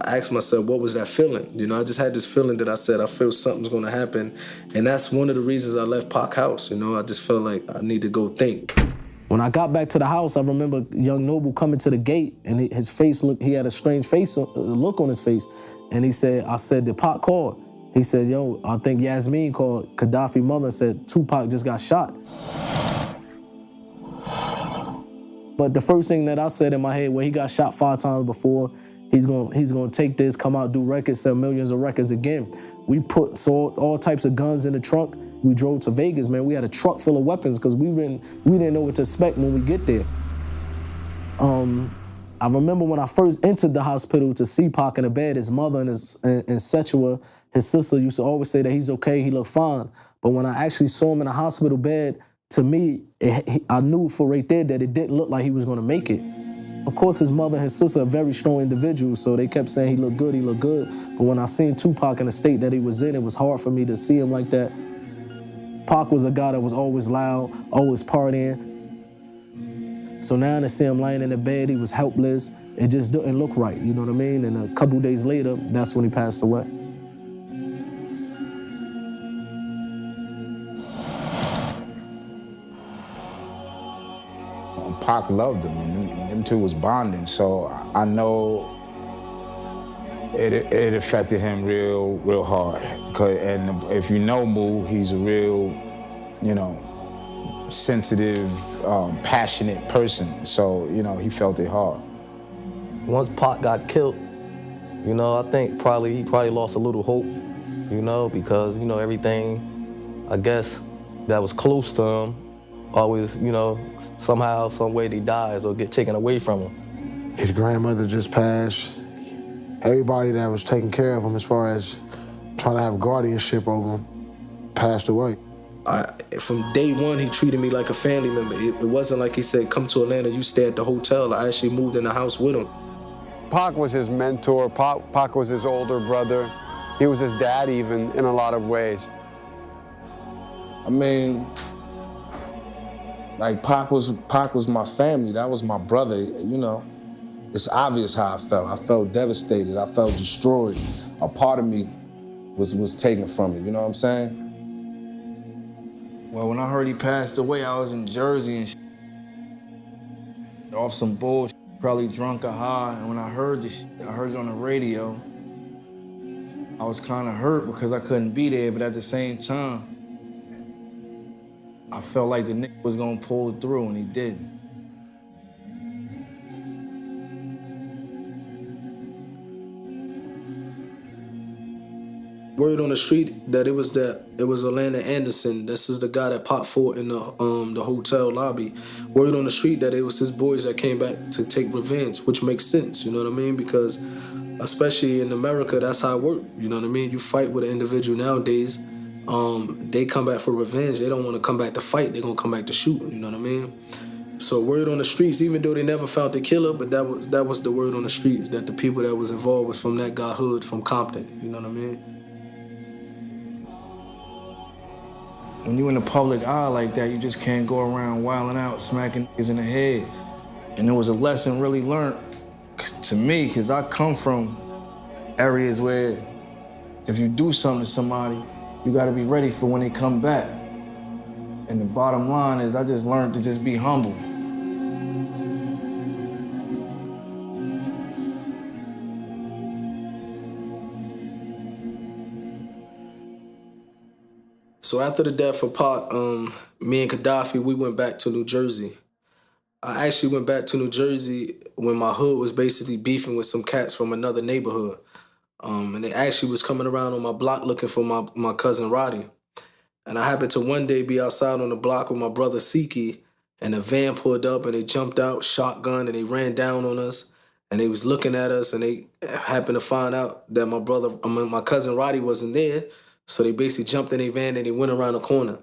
ask myself, what was that feeling? You know, I just had this feeling that I said, I feel something's gonna happen. And that's one of the reasons I left Pac house, you know? I just felt like I need to go think. When I got back to the house, I remember young Noble coming to the gate, and his face looked, he had a strange look on his face. And he said, I said, did Pac call? He said, yo, I think Yasmin called Gaddafi's mother and said, Tupac just got shot. But the first thing that I said in my head, well, he got shot 5 times before, he's gonna take this, come out, do records, sell millions of records again. We put all types of guns in the trunk. We drove to Vegas, man. We had a truck full of weapons because we didn't know what to expect when we get there. I remember when I first entered the hospital to see Pac in the bed, his mother and Setua, his sister, used to always say that he's okay, he looked fine. But when I actually saw him in a hospital bed, to me, I knew for right there that it didn't look like he was gonna make it. Of course, his mother and his sister are very strong individuals, so they kept saying he looked good, he looked good. But when I seen Tupac in the state that he was in, it was hard for me to see him like that. Pac was a guy that was always loud, always partying. So now to see him lying in the bed, he was helpless. It just didn't look right, you know what I mean? And a couple days later, that's when he passed away. Pac loved him, and them two was bonding, so I know it affected him real hard. And if you know Moo, he's a real, you know, sensitive, passionate person. So, you know, he felt it hard. Once Pac got killed, you know, I think he probably lost a little hope, you know, because, you know, everything, I guess, that was close to him always, you know, somehow, some way he dies or get taken away from him. His grandmother just passed. Everybody that was taking care of him as far as trying to have guardianship over him passed away. From day one, he treated me like a family member. It wasn't like he said, come to Atlanta, you stay at the hotel. I actually moved in the house with him. Pac was his mentor. Pac was his older brother. He was his dad even in a lot of ways. I mean, like Pac was my family. That was my brother, you know. It's obvious how I felt. I felt devastated. I felt destroyed. A part of me was taken from me, you know what I'm saying? Well, when I heard he passed away, I was in Jersey and off some bullshit, probably drunk or high. And when I heard this, I heard it on the radio. I was kind of hurt because I couldn't be there, but at the same time, I felt like the nigga was gonna pull through, and he didn't. Word on the street that it was Orlando Anderson. This is the guy that Pac fought in the hotel lobby. Word on the street that it was his boys that came back to take revenge, which makes sense, you know what I mean? Because especially in America, that's how it works, you know what I mean? You fight with an individual nowadays, they come back for revenge. They don't want to come back to fight. They're gonna come back to shoot. You know what I mean? So word on the streets, even though they never found the killer, but that was the word on the streets, that the people that was involved was from that guy hood, from Compton. You know what I mean? When you in the public eye like that, you just can't go around wilding out, smacking niggas in the head. And it was a lesson really learned to me, because I come from areas where if you do something to somebody, you gotta be ready for when they come back. And the bottom line is I just learned to just be humble. So after the death of Pac, me and Gaddafi, we went back to New Jersey. I actually went back to New Jersey when my hood was basically beefing with some cats from another neighborhood. And they actually was coming around on my block looking for my cousin Roddy. And I happened to one day be outside on the block with my brother Syke, and a van pulled up and they jumped out, shotgun, and they ran down on us. And they was looking at us, and they happened to find out that my cousin Roddy wasn't there. So they basically jumped in a van and they went around the corner.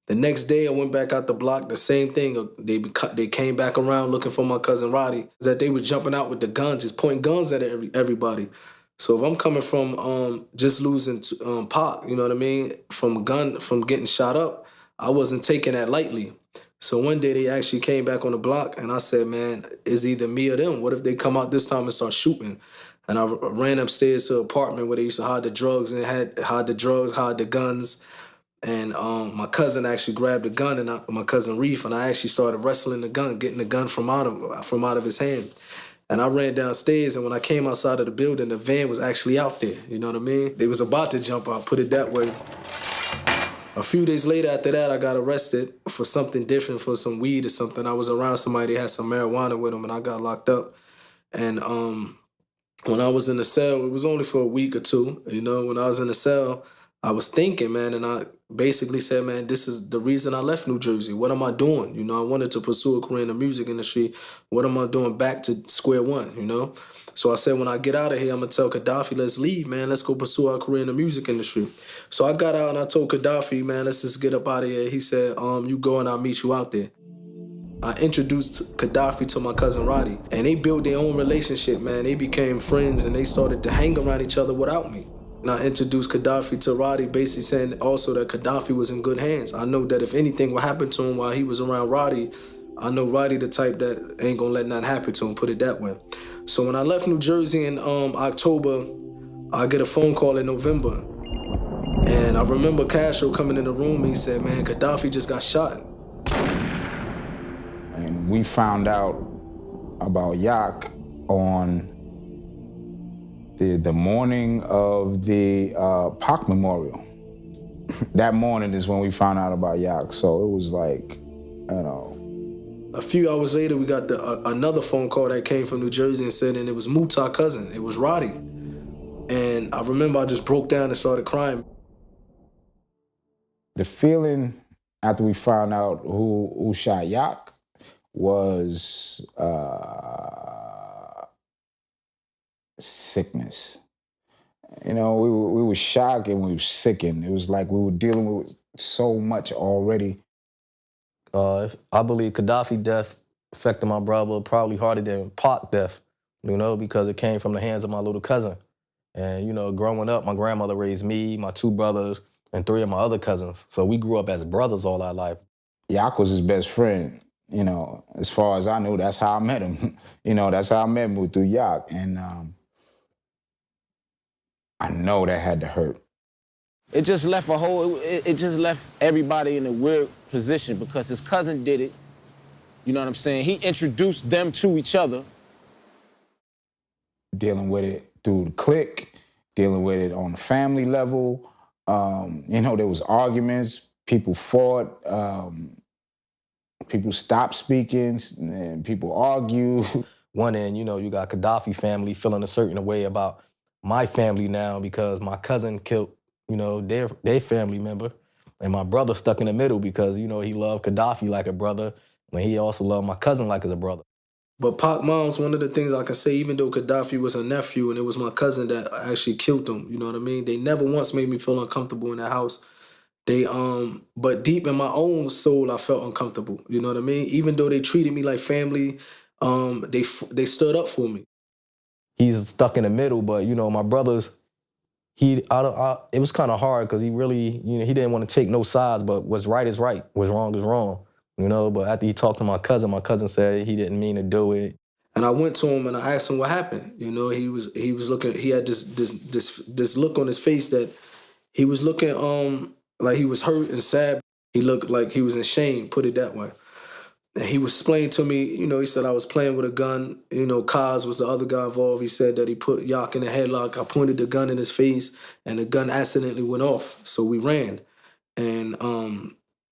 The next day, I went back out the block, the same thing. They came back around looking for my cousin Roddy. That they were jumping out with the guns, just pointing guns at everybody. So if I'm coming from just losing Pac, you know what I mean, from getting shot up, I wasn't taking that lightly. So one day they actually came back on the block, and I said, man, it's either me or them. What if they come out this time and start shooting? And I ran upstairs to an apartment where they used to hide the drugs, and hide the guns. And my cousin actually grabbed the gun, and my cousin Reef, and I actually started wrestling the gun, getting the gun from out of his hand. And I ran downstairs, and when I came outside of the building, the van was actually out there. You know what I mean? They was about to jump out, put it that way. A few days later after that, I got arrested for something different, for some weed or something. I was around somebody, they had some marijuana with them, and I got locked up. And when I was in the cell, it was only for a week or two. You know, when I was in the cell, I was thinking, man, and I basically said, man, this is the reason I left New Jersey. What am I doing? You know, I wanted to pursue a career in the music industry. What am I doing back to square one, you know? So I said, when I get out of here, I'm going to tell Gaddafi, let's leave, man. Let's go pursue our career in the music industry. So I got out and I told Gaddafi, man, let's just get up out of here. He said, you go and I'll meet you out there. I introduced Gaddafi to my cousin Roddy, and they built their own relationship, man. They became friends, and they started to hang around each other without me. And I introduced Gaddafi to Roddy, basically saying also that Gaddafi was in good hands. I know that if anything would happen to him while he was around Roddy, I know Roddy the type that ain't gonna let nothing happen to him, put it that way. So when I left New Jersey in October, I get a phone call in November. And I remember Kastro coming in the room, he said, man, Gaddafi just got shot. And we found out about Yak on the morning of the Pac Memorial. That morning is when we found out about Yak. So it was like, you know. A few hours later, we got another phone call that came from New Jersey and said, and it was Mutah's cousin. It was Roddy. And I remember I just broke down and started crying. The feeling after we found out who shot Yak was sickness. You know, we were shocked and we were sickened. It was like we were dealing with so much already. I believe Gaddafi death affected my brother probably harder than Pac death, you know, because it came from the hands of my little cousin. And, you know, growing up, my grandmother raised me, my two brothers, and three of my other cousins. So we grew up as brothers all our life. Yak was his best friend. You know, as far as I knew, that's how I met him. You know, that's how I met him, through Yak. And I know that had to hurt. It just left it just left everybody in a weird position because his cousin did it. You know what I'm saying? He introduced them to each other. Dealing with it through the clique, dealing with it on the family level. You know, there was arguments, people fought, people stopped speaking, and people argue. One end, you know, you got Gaddafi family feeling a certain way about my family now because my cousin killed, you know, their family member. And my brother stuck in the middle because, you know, he loved Gaddafi like a brother, and he also loved my cousin like as a brother. But Pac mom's, one of the things I can say, even though Gaddafi was a nephew and it was my cousin that actually killed him, you know what I mean? They never once made me feel uncomfortable in that house. But deep in my own soul, I felt uncomfortable, you know what I mean? Even though they treated me like family, they stood up for me. He's stuck in the middle, but, you know, my brothers, it was kind of hard because he really, you know, he didn't want to take no sides, but what's right is right, what's wrong is wrong. You know, but after he talked to my cousin said he didn't mean to do it. And I went to him and I asked him what happened. You know, he was looking, he had this look on his face that he was looking like he was hurt and sad. He looked like he was in shame, put it that way. And he was explaining to me, you know, he said I was playing with a gun. You know, Kaz was the other guy involved. He said that he put Yak in a headlock. I pointed the gun in his face and the gun accidentally went off. So we ran. And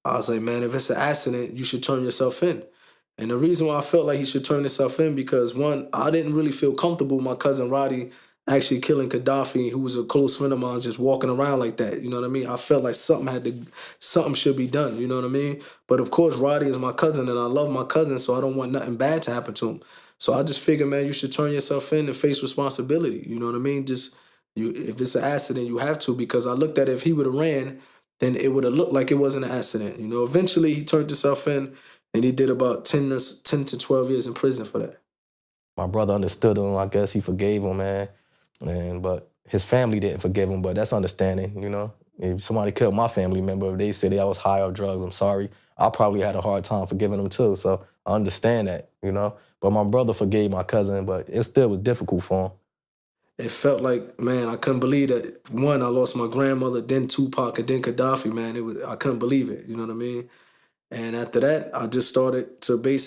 I was like, man, if it's an accident, you should turn yourself in. And the reason why I felt like he should turn himself in because, one, I didn't really feel comfortable with my cousin Roddy actually killing Gaddafi, who was a close friend of mine, just walking around like that. You know what I mean? I felt like something should be done. You know what I mean? But of course, Roddy is my cousin, and I love my cousin, so I don't want nothing bad to happen to him. So I just figured, man, you should turn yourself in and face responsibility. You know what I mean? If it's an accident, you have to, because I looked at it, if he would have ran, then it would have looked like it wasn't an accident. You know, eventually he turned himself in, and he did about 10 to 12 years in prison for that. My brother understood him. I guess he forgave him, man. But his family didn't forgive him, but that's understanding, you know? If somebody killed my family member, if they said I was high off drugs, I'm sorry, I probably had a hard time forgiving them too, so I understand that, you know? But my brother forgave my cousin, but it still was difficult for him. It felt like, man, I couldn't believe that. One, I lost my grandmother, then Tupac, and then Gaddafi, man. I couldn't believe it, you know what I mean? And after that, I just started to we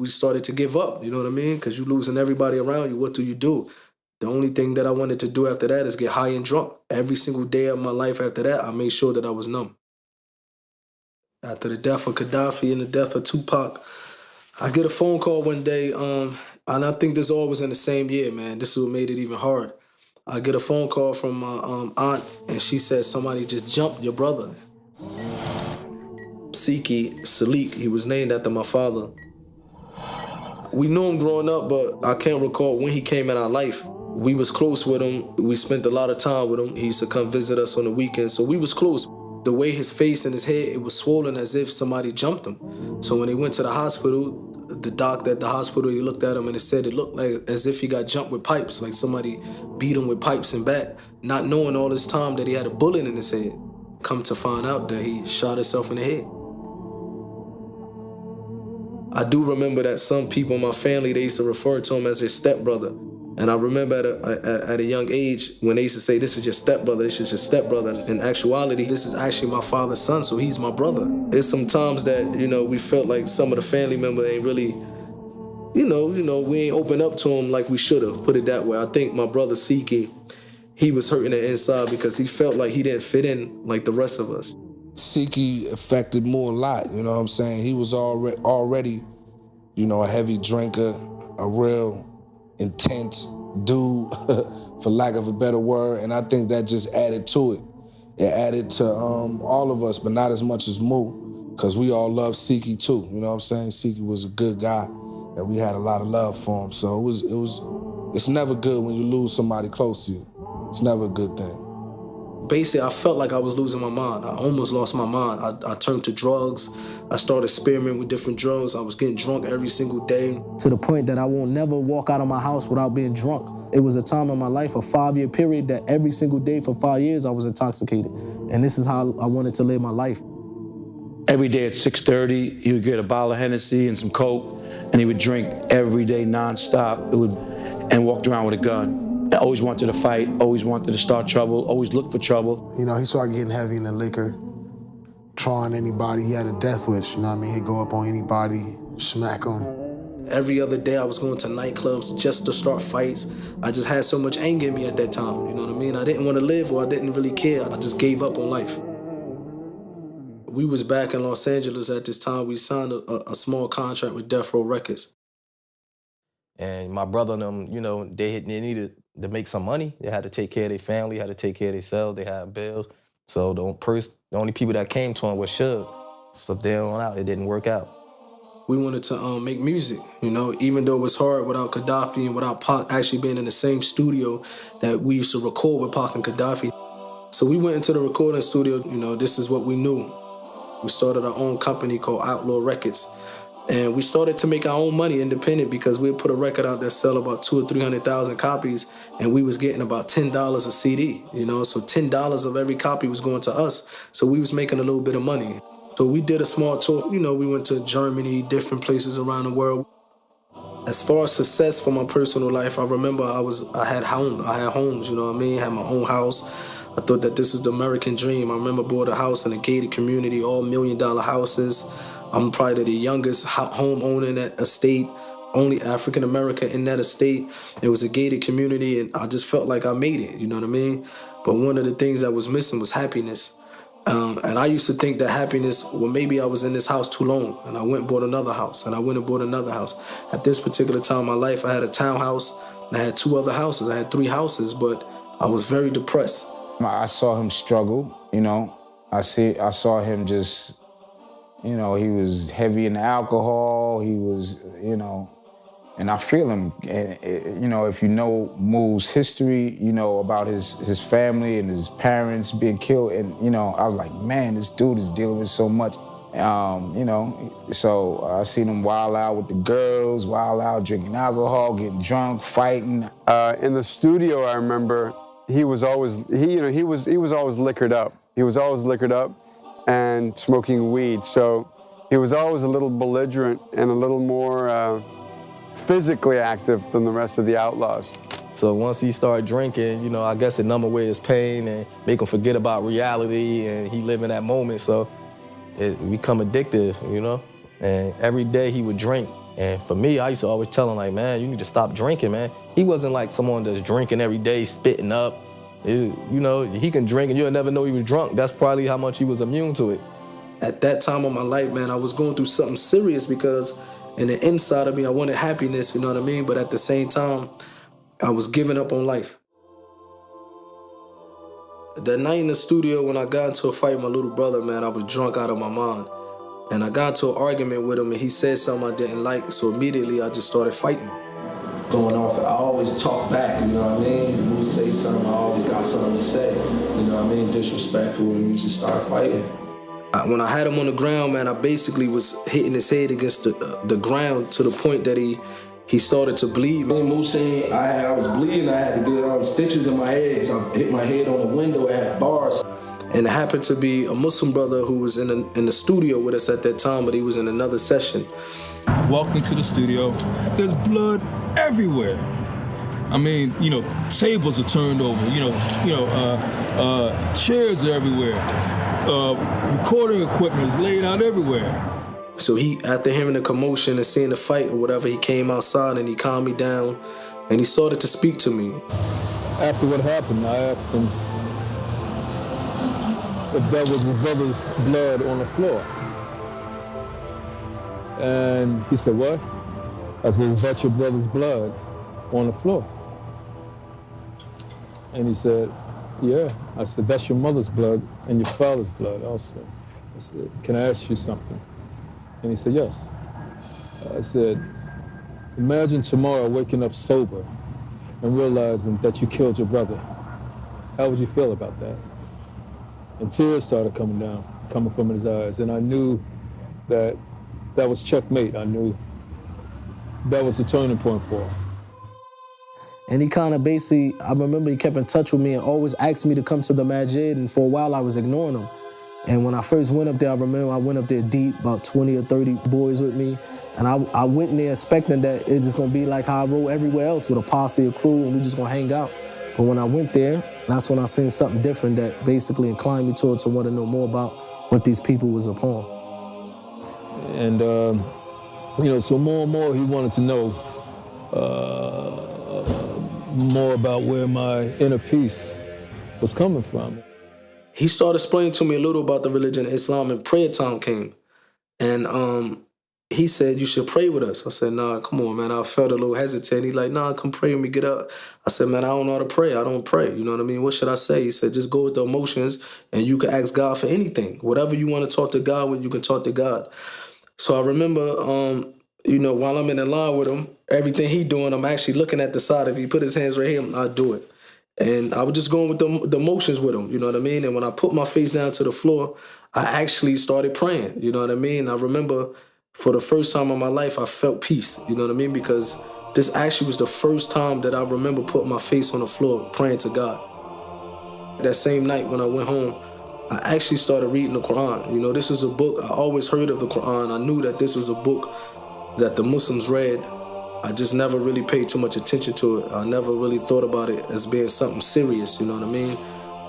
started to give up, you know what I mean? Because you're losing everybody around you, what do you do? The only thing that I wanted to do after that is get high and drunk. Every single day of my life after that, I made sure that I was numb. After the death of Gaddafi and the death of Tupac, I get a phone call one day, and I think this all was in the same year, man. This is what made it even hard. I get a phone call from my aunt, and she said somebody just jumped your brother. Syke, he was named after my father. We knew him growing up, but I can't recall when he came in our life. We was close with him. We spent a lot of time with him. He used to come visit us on the weekends, so we was close. The way his face and his head, it was swollen as if somebody jumped him. So when he went to the hospital, the doctor at the hospital, he looked at him and it said it looked like as if he got jumped with pipes, like somebody beat him with pipes and bat, not knowing all this time that he had a bullet in his head. Come to find out that he shot himself in the head. I do remember that some people in my family, they used to refer to him as their stepbrother. And I remember at a young age when they used to say, this is your stepbrother, this is your stepbrother. In actuality, this is actually my father's son, so he's my brother. There's some times that, you know, we felt like some of the family members ain't really, you know, we ain't open up to him like we should have, put it that way. I think my brother Syke, he was hurting the inside because he felt like he didn't fit in like the rest of us. Syke affected Mo a lot, you know what I'm saying? He was already, you know, a heavy drinker, a real intense dude, for lack of a better word, and I think that just added to it. It added to all of us, but not as much as Mo, because we all love Syke too, you know what I'm saying? Syke was a good guy, and we had a lot of love for him, so it's never good when you lose somebody close to you. It's never a good thing. Basically, I felt like I was losing my mind. I almost lost my mind. I turned to drugs. I started experimenting with different drugs. I was getting drunk every single day. To the point that I won't never walk out of my house without being drunk. It was a time in my life, a 5-year period, that every single day for 5 years I was intoxicated. And this is how I wanted to live my life. Every day at 6:30, he would get a bottle of Hennessy and some Coke, and he would drink every day nonstop. And walked around with a gun. I always wanted to fight, always wanted to start trouble, always look for trouble. You know, he started getting heavy in the liquor, trying anybody he had a death wish, you know what I mean? He'd go up on anybody, smack them. Every other day I was going to nightclubs just to start fights. I just had so much anger in me at that time, you know what I mean? I didn't want to live, or I didn't really care. I just gave up on life. We was back in Los Angeles at this time. We signed a small contract with Death Row Records. And my brother and them, you know, they needed to make some money. They had to take care of their family, had to take care of themselves, they had bills. So the only people that came to him was Suge. So there on out, it didn't work out. We wanted to make music, you know, even though it was hard without Gaddafi and without Pac actually being in the same studio that we used to record with Pac and Gaddafi. So we went into the recording studio, you know, this is what we knew. We started our own company called Outlaw Records. And we started to make our own money independent because we'd put a record out that sell about 200,000 or 300,000 copies, and we was getting about $10 a CD, you know, so $10 of every copy was going to us. So we was making a little bit of money. So we did a small tour, you know, we went to Germany, different places around the world. As far as success for my personal life, I remember I had homes, you know what I mean, I had my own house. I thought that this was the American dream. I remember bought a house in a gated community, all $1 million houses. I'm probably the youngest homeowner in that estate, only African American in that estate. It was a gated community, and I just felt like I made it, you know what I mean? But one of the things that was missing was happiness. And I used to think that happiness, well, maybe I was in this house too long, and I went and bought another house, and I went and bought another house. At this particular time in my life, I had a townhouse And I had 2 other houses. I had 3 houses, but I was very depressed. I saw him struggle, you know. I saw him just, you know, he was heavy in alcohol. He was, you know, and I feel him. And, you know, if you know Moo's history, you know, about his family and his parents being killed. And, you know, I was like, man, this dude is dealing with so much. You know, so I seen him wild out with the girls, wild out drinking alcohol, getting drunk, fighting. In the studio, I remember he was always liquored up. He was always liquored up and smoking weed. So he was always a little belligerent and a little more physically active than the rest of the Outlaws. So once he started drinking, you know, I guess it numb away his pain and make him forget about reality, and he live in that moment. So it become addictive, you know? And every day he would drink. And for me, I used to always tell him, like, man, you need to stop drinking, man. He wasn't like someone that's drinking every day, spitting up. You know, he can drink and you'll never know he was drunk. That's probably how much he was immune to it. At that time of my life, man, I was going through something serious because in the inside of me, I wanted happiness, you know what I mean? But at the same time, I was giving up on life. That night in the studio, when I got into a fight with my little brother, man, I was drunk out of my mind. And I got into an argument with him, and he said something I didn't like, so immediately I just started fighting. Going off, I always talk back, you know what I mean? When we say something, I always got something to say, you know what I mean? Disrespectful, and we just started fighting. When I had him on the ground, man, I basically was hitting his head against the ground to the point that he started to bleed. Me and Moose saying I was bleeding. I had to get stitches in my head because I hit my head on the window. It had bars. And it happened to be a Muslim brother who was in the studio with us at that time, but he was in another session. Walked into the studio. There's blood everywhere. I mean, you know, tables are turned over. Chairs are everywhere. Recording equipment is laid out everywhere. So he, after hearing the commotion and seeing the fight or whatever, he came outside and he calmed me down and he started to speak to me. After what happened, I asked him if there was his brother's blood on the floor. And he said, what? I said, is that your brother's blood on the floor? And he said, yeah. I said, that's your mother's blood and your father's blood also. I said, can I ask you something? And he said, yes. I said, imagine tomorrow waking up sober and realizing that you killed your brother. How would you feel about that? And tears started coming from his eyes. And I knew that was checkmate. I knew that was a turning point for him. And he kind of basically, I remember he kept in touch with me and always asked me to come to the masjid, and for a while I was ignoring him. And when I first went up there, I remember I went up there deep, about 20 or 30 boys with me. And I went in there expecting that it's just gonna be like how I rode everywhere else with a posse, a crew, and we just gonna hang out. But when I went there, that's when I seen something different that basically inclined me to want to know more about what these people was upon. And, so more and more he wanted to know more about where my inner peace was coming from. He started explaining to me a little about the religion of Islam, and prayer time came. And he said, you should pray with us. I said, nah, come on, man. I felt a little hesitant. He's like, nah, come pray with me, get up. I said, man, I don't know how to pray. I don't pray. You know what I mean? What should I say? He said, just go with the emotions, and you can ask God for anything. Whatever you want to talk to God with, you can talk to God. So I remember, while I'm in the line with him, everything he doing, I'm actually looking at the side. If he put his hands right here, I'll do it. And I was just going with the motions with him, you know what I mean? And when I put my face down to the floor, I actually started praying, you know what I mean? I remember for the first time in my life, I felt peace, you know what I mean? Because this actually was the first time that I remember putting my face on the floor praying to God. That same night when I went home, I actually started reading the Quran. You know, this is a book, I always heard of the Quran. I knew that this was a book that the Muslims read. I just never really paid too much attention to it. I never really thought about it as being something serious, you know what I mean?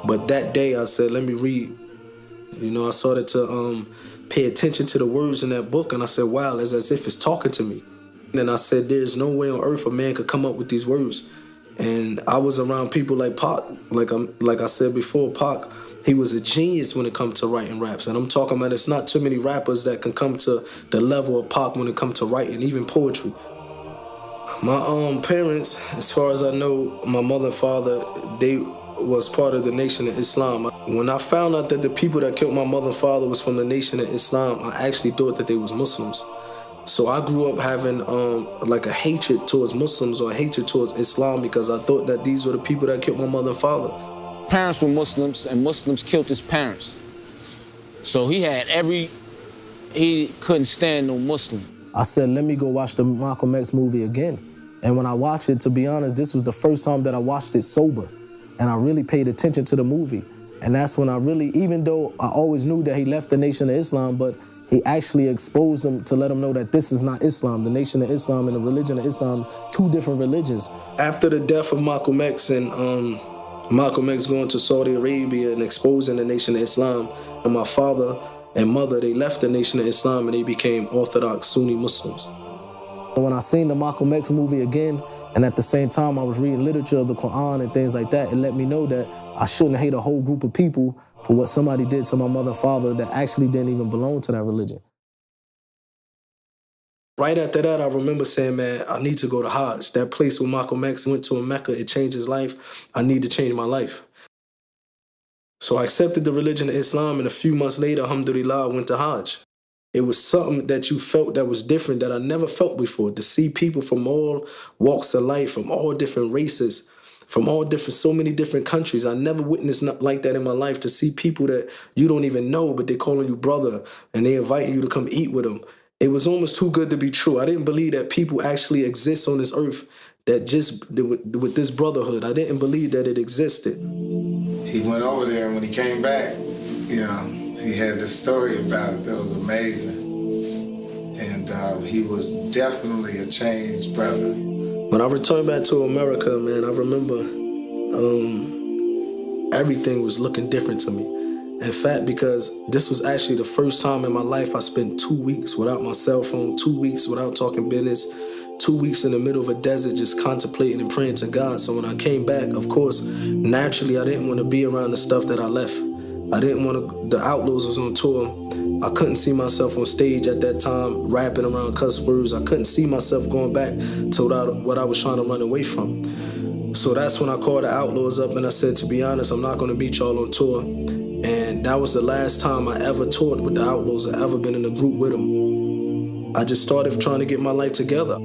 But that day I said, let me read. You know, I started to pay attention to the words in that book, and I said, wow, it's as if it's talking to me. And I said, there's no way on earth a man could come up with these words. And I was around people like Pac. Like I said before, Pac, he was a genius when it comes to writing raps. And I'm talking about it's not too many rappers that can come to the level of Pac when it comes to writing, even poetry. My parents, as far as I know, my mother and father, they was part of the Nation of Islam. When I found out that the people that killed my mother and father was from the Nation of Islam, I actually thought that they was Muslims. So I grew up having like a hatred towards Muslims or a hatred towards Islam because I thought that these were the people that killed my mother and father. Parents were Muslims, and Muslims killed his parents. So he couldn't stand no Muslim. I said, let me go watch the Malcolm X movie again. And when I watched it, to be honest, this was the first time that I watched it sober. And I really paid attention to the movie. And that's when I really, even though I always knew that he left the Nation of Islam, but he actually exposed them to let them know that this is not Islam. The Nation of Islam and the religion of Islam, two different religions. After the death of Malcolm X and Malcolm X going to Saudi Arabia and exposing the Nation of Islam, and my father and mother, they left the Nation of Islam and they became Orthodox Sunni Muslims. When I seen the Malcolm X movie again, and at the same time I was reading literature of the Quran and things like that, it let me know that I shouldn't hate a whole group of people for what somebody did to my mother and father that actually didn't even belong to that religion. Right after that, I remember saying, man, I need to go to Hajj. That place where Malcolm X went to in Mecca, it changed his life. I need to change my life. So I accepted the religion of Islam, and a few months later, alhamdulillah, I went to Hajj. It was something that you felt that was different that I never felt before, to see people from all walks of life, from all different races, from so many different countries. I never witnessed nothing like that in my life, to see people that you don't even know, but they're calling you brother, and they invite you to come eat with them. It was almost too good to be true. I didn't believe that people actually exist on this earth that just with this brotherhood. I didn't believe that it existed. He went over there, and when he came back, he had this story about it that was amazing. And he was definitely a changed brother. When I returned back to America, man, I remember everything was looking different to me. In fact, because this was actually the first time in my life I spent 2 weeks without my cell phone, 2 weeks without talking business, 2 weeks in the middle of a desert just contemplating and praying to God. So when I came back, of course, naturally I didn't want to be around the stuff that I left. I didn't want to, the Outlaws was on tour. I couldn't see myself on stage at that time rapping around cuss words. I couldn't see myself going back to what I was trying to run away from. So that's when I called the Outlaws up and I said, to be honest, I'm not going to meet y'all on tour. And that was the last time I ever toured with the Outlaws. I ever been in a group with them. I just started trying to get my life together.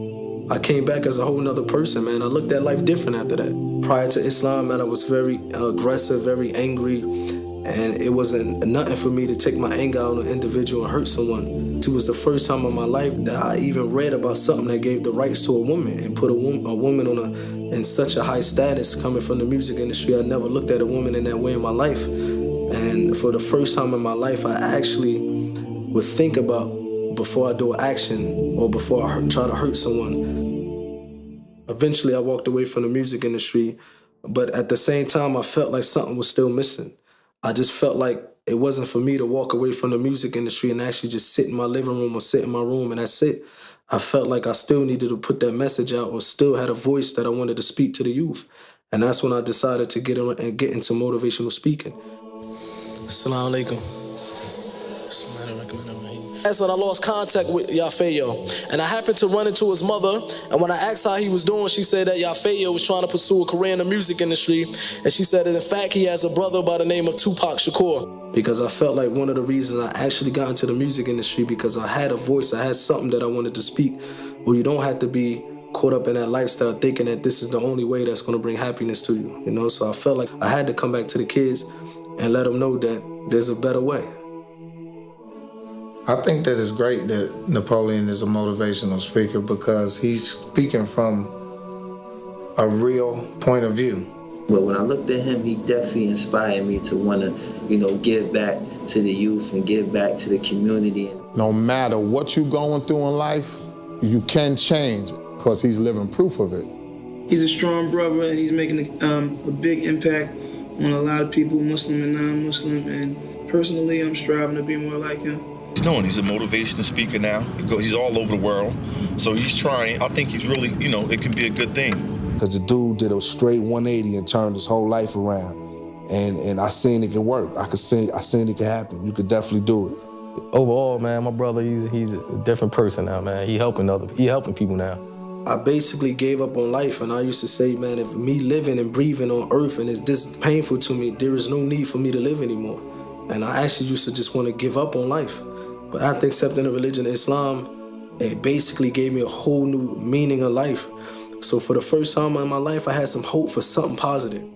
I came back as a whole nother person, man. I looked at life different after that. Prior to Islam, man, I was very aggressive, very angry. And it wasn't nothing for me to take my anger out on an individual and hurt someone. It was the first time in my life that I even read about something that gave the rights to a woman and put a woman in such a high status. Coming from the music industry, I never looked at a woman in that way in my life. And for the first time in my life, I actually would think about before I do an action or before I try to hurt someone. Eventually, I walked away from the music industry, but at the same time, I felt like something was still missing. I just felt like it wasn't for me to walk away from the music industry and actually just sit in my living room or sit in my room and that's it. I felt like I still needed to put that message out or still had a voice that I wanted to speak to the youth. And that's when I decided to get into motivational speaking. Assalamu alaikum. That's when I lost contact with Yafeyo. And I happened to run into his mother. And when I asked how he was doing, she said that Yafeyo was trying to pursue a career in the music industry. And she said that in fact he has a brother by the name of Tupac Shakur. Because I felt like one of the reasons I actually got into the music industry because I had a voice, I had something that I wanted to speak. Well, you don't have to be caught up in that lifestyle thinking that this is the only way that's going to bring happiness to you, you know? So I felt like I had to come back to the kids and let them know that there's a better way. I think that it's great that Napoleon is a motivational speaker because he's speaking from a real point of view. But when I looked at him, he definitely inspired me to want to, give back to the youth and give back to the community. No matter what you're going through in life, you can change because he's living proof of it. He's a strong brother and he's making a big impact on a lot of people, Muslim and non-Muslim. And personally, I'm striving to be more like him. He's a motivational speaker now. He's all over the world. So he's trying. I think he's really, it can be a good thing. Because the dude did a straight 180 and turned his whole life around. And I seen it can work. I seen it can happen. You could definitely do it. Overall, man, my brother, he's a different person now, man. He helping people now. I basically gave up on life, and I used to say, man, if me living and breathing on earth and it's this painful to me, there is no need for me to live anymore. And I actually used to just want to give up on life. But after accepting the religion of Islam, it basically gave me a whole new meaning of life. So for the first time in my life, I had some hope for something positive.